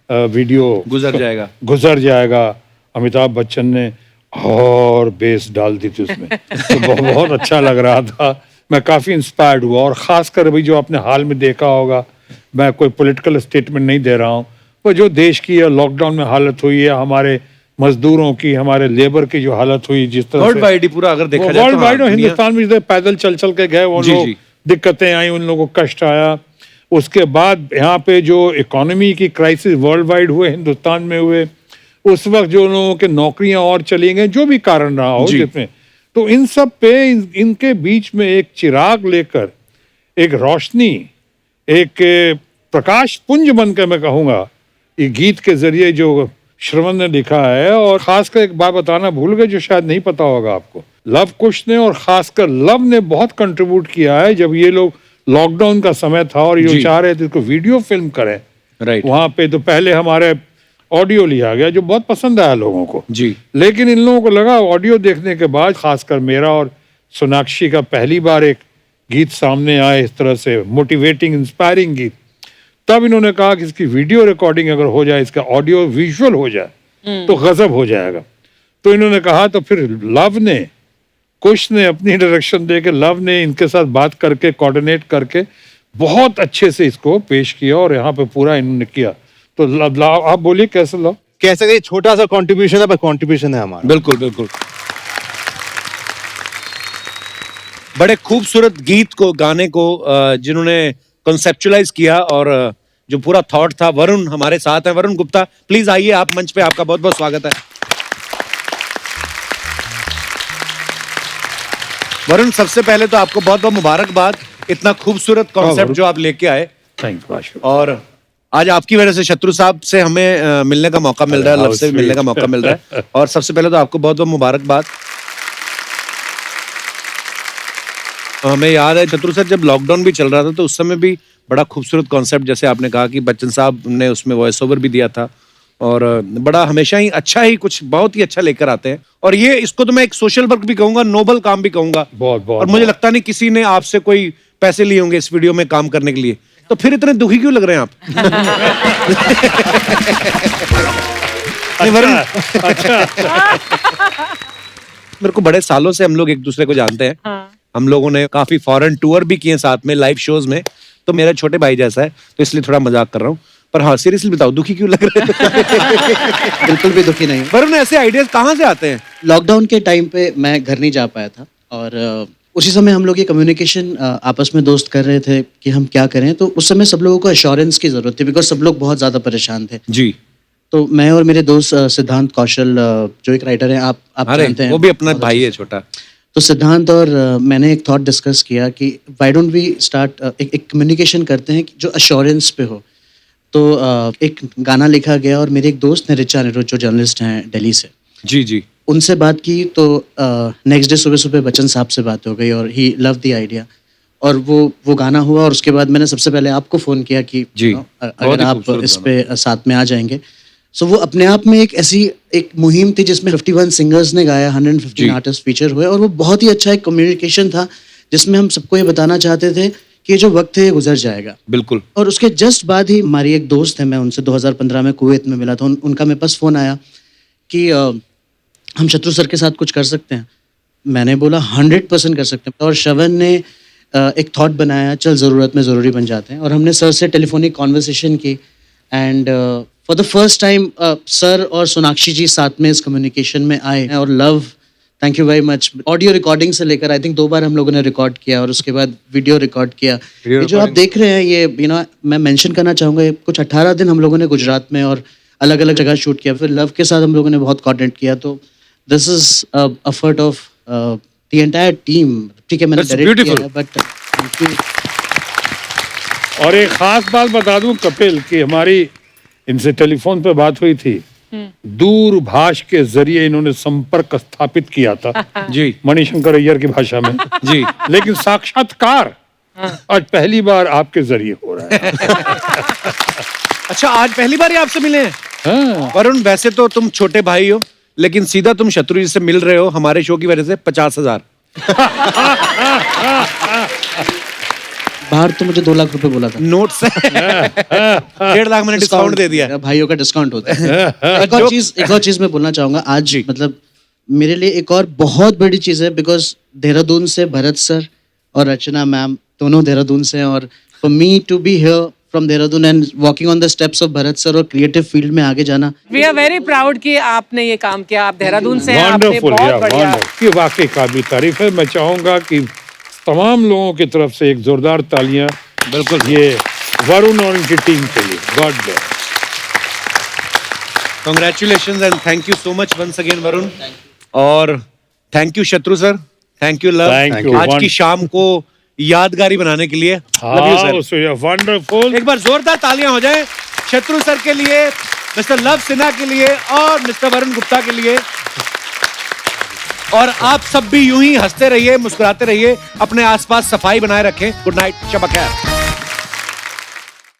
वीडियो गुजर जाएगा, अमिताभ बच्चन ने और बेस डाल दी थी उसमें, तो बहुत अच्छा लग रहा था। मैं काफी इंस्पायर्ड हुआ, और खासकर अभी जो आपने हाल में देखा होगा, मैं कोई पॉलिटिकल स्टेटमेंट नहीं दे रहा हूँ, वो जो देश की लॉकडाउन में हालत हुई है, हमारे मजदूरों की, हमारे लेबर की जो हालत हुई, जिस तरह वर्ल्ड वाइड पूरा अगर देखा जाए, वर्ल्ड वाइड, हिंदुस्तान में पैदल चल चल के गए वो लोग, दिक्कतें आई, उन लोगों को कष्ट आया। उसके बाद यहाँ पे जो इकोनॉमी की क्राइसिस वर्ल्ड वाइड हुए, हिंदुस्तान में हुए, उस वक्त जो लोगों के नौकरियां और चली गई, जो भी कारण रहा हो जिसमें, तो इन सब पे इनके बीच में एक चिराग लेकर, एक रोशनी, एक प्रकाश पुंज बनकर, मैं कहूँगा, ये गीत के जरिए जो श्रवण ने लिखा है। और खासकर एक बात बताना भूल गए जो शायद नहीं पता होगा आपको, लव कुश ने और खासकर लव ने बहुत कंट्रीब्यूट किया है। जब ये लोग लॉकडाउन का समय था और ये चाह रहे थे इसको वीडियो फिल्म करें, राइट, वहां पे तो पहले हमारे ऑडियो लिया गया जो बहुत पसंद आया लोगों को जी। लेकिन इन लोगों को लगा ऑडियो देखने के बाद, खासकर मेरा और सोनाक्षी का पहली बार एक गीत सामने आए इस तरह से मोटिवेटिंग इंस्पायरिंग गीत, तब इन्होंने कहा कि इसकी वीडियो रिकॉर्डिंग अगर हो जाए, इसका ऑडियो विजुअल हो जाए तो गजब हो जाएगा। तो इन्होंने कहा, तो फिर लव ने, कुश ने अपनी डायरेक्शन दे के, लव ने इनके साथ बात करके कोऑर्डिनेट करके बहुत अच्छे से इसको पेश किया और यहाँ पे पूरा इन्होंने किया। तो आप बोलिए कैसे लव? कह सकते छोटा सा कंट्रीब्यूशन है पर कंट्रीब्यूशन है हमारा। बिल्कुल बिल्कुल। बड़े खूबसूरत गीत को, गाने को जिन्होंने कॉन्सेप्चुअलाइज किया और जो पूरा थॉट था, वरुण हमारे साथ है। वरुण गुप्ता, प्लीज आइए आप मंच पे, आपका बहुत बहुत स्वागत है। वरुण, सबसे पहले तो आपको बहुत बहुत मुबारकबाद, इतना खूबसूरत कॉन्सेप्ट जो आप लेके आए। Thank you. और आज आपकी वजह से शत्रु साहब से हमें मिलने का मौका मिल रहा है, लव से भी मिलने का मौका मिल रहा है। और सबसे पहले तो आपको बहुत बहुत मुबारकबाद। हमें याद है शत्रु सर, जब लॉकडाउन भी चल रहा था तो उस समय भी बड़ा खूबसूरत कॉन्सेप्ट, जैसे आपने कहा कि बच्चन साहब ने उसमें वॉइस ओवर भी दिया था और बड़ा हमेशा ही अच्छा ही कुछ बहुत ही अच्छा लेकर आते हैं। और ये, इसको तो मैं एक सोशल वर्क भी कहूंगा, नोबल काम भी कहूंगा। बहुत और मुझे लगता नहीं किसी ने आपसे कोई पैसे लिए होंगे इस वीडियो में काम करने के लिए, तो फिर इतने दुखी क्यों लग रहे हैं आप? अच्छा। मेरे को बड़े सालों से हम लोग एक दूसरे को जानते हैं। हाँ। हम लोगों ने काफी फॉरेन टूर भी किए साथ में, लाइव शोज में, तो मेरा छोटे भाई जैसा है, तो इसलिए थोड़ा मजाक कर रहा हूँ। पर हाँ, सीरियसली बताओ, दुखी क्यों लग रहे हैं? बिल्कुल भी दुखी नहीं। वरुण, ऐसे आइडियाज कहाँ से आते हैं? लॉकडाउन के टाइम पे मैं घर नहीं जा पाया था और उसी समय हम लोग ये कम्युनिकेशन आपस में दोस्त कर रहे थे कि हम क्या करें। तो उस समय सब लोगों को एश्योरेंस की जरूरत थी बिकॉज सब लोग बहुत ज़्यादा परेशान थे। जी। तो मैं और मेरे दोस्त सिद्धांत कौशल, जो एक राइटर हैं, आप जानते हैं, वो भी अपना भाई है छोटा। तो सिद्धांत और मैंने एक थॉट डिस्कस किया कि व्हाई डोंट वी स्टार्ट एक कम्युनिकेशन करते हैं जो एश्योरेंस पे हो। तो एक गाना लिखा गया और मेरे एक दोस्त ने, ऋचा अनिरुद्ध, जो जर्नलिस्ट हैं दिल्ली से, जी जी, उनसे बात की। तो नेक्स्ट डे सुबह सुबह बच्चन साहब से बात हो गई और ही लव द आइडिया और वो गाना हुआ। और उसके बाद मैंने सबसे पहले आपको फ़ोन किया कि जी, अगर आप इस पे साथ में आ जाएंगे। सो वो अपने आप में एक ऐसी एक मुहिम थी जिसमें 51 सिंगर्स ने गाया, 115 आर्टिस्ट फीचर हुए और वो बहुत ही अच्छा एक कम्युनिकेशन था जिसमें हम सबको ये बताना चाहते थे कि ये जो वक्त है ये गुजर जाएगा। बिल्कुल। और उसके जस्ट बाद ही हमारी एक दोस्त है, मैं उनसे 2015 में कुवैत में मिला था, उनका मेरे पास फ़ोन आया कि हम शत्रु सर के साथ कुछ कर सकते हैं। मैंने बोला 100% कर सकते हैं। और श्रवण ने एक थॉट बनाया, चल ज़रूरत में ज़रूरी बन जाते हैं। और हमने सर से टेलीफोनिक कॉन्वर्सेशन की and for the first time sir और सोनाक्षी जी साथ में इस कम्युनिकेशन में आए। और love, thank you very much. Audio recording से लेकर आई थिंक 2 बार हम लोगों ने रिकॉर्ड किया और उसके बाद वीडियो रिकॉर्ड किया। ये जो आप देख रहे हैं, ये मैं मेंशन करना चाहूँगा, कुछ 18 दिन हम लोगों ने गुजरात में और अलग अलग जगह शूट किया। फिर लव के साथ हम लोगों ने बहुत कोऑर्डिनेट किया। तो this is effort of the entire team. ठीक है, मैंने डायरेक्ट किया बट थैंक यू। और एक खास बात बता दूं कपिल कि हमारी इनसे टेलीफोन पे बात हुई थी, दूरभाष के जरिए इन्होंने संपर्क स्थापित किया था जी, मणिशंकर अय्यर की भाषा में जी। लेकिन साक्षात्कार आज पहली बार आपके जरिए हो रहा है। अच्छा, आज पहली बार ही आपसे मिले हैं? हाँ। वरुण, वैसे तो तुम छोटे भाई हो, लेकिन सीधा तुम शत्रु जी से मिल रहे हो हमारे शो की वजह से 50,000। बाहर तो मुझे 2 लाख रुपए बोला था, नोट से 1.5 लाख मैंने डिस्काउंट दे दिया। भाइयों का डिस्काउंट होता है। एक और चीज मैं बोलना चाहूंगा आज, मतलब मेरे लिए एक और बहुत बड़ी चीज है बिकॉज देहरादून से भरत सर और रचना मैम दोनों देहरादून से हैं और for me to be here from Dehradun and walking on the steps of Bharat sir और क्रिएटिव फील्ड में आगे जाना, वी आर वेरी प्राउड कि आपने ये काम किया। आप देहरादून से हैं, आपने वंडरफुल, बहुत बढ़िया। ये वाकई काबिल तारीफ है। मैं चाहूंगा कि तमाम लोगों की तरफ से एक जोरदार तालियां बिल्कुल ये वरुण और इनकी टीम के लिए। God bless. Congratulations and thank you so much once again Varun. और thank you Shatru sir, thank you love, Thank you. आज की शाम को यादगारी बनाने के लिए। Love you sir. वंडरफुल। एक बार जोरदार तालियां हो जाए शत्रु सर के लिए। मिस्टर लव सिन्हा के लिए और मिस्टर वरुण गुप्ता के लिए। और आप सब भी यूं ही हंसते रहिए, मुस्कुराते रहिए, अपने आसपास सफाई बनाए रखें। गुड नाइट, शब खैर।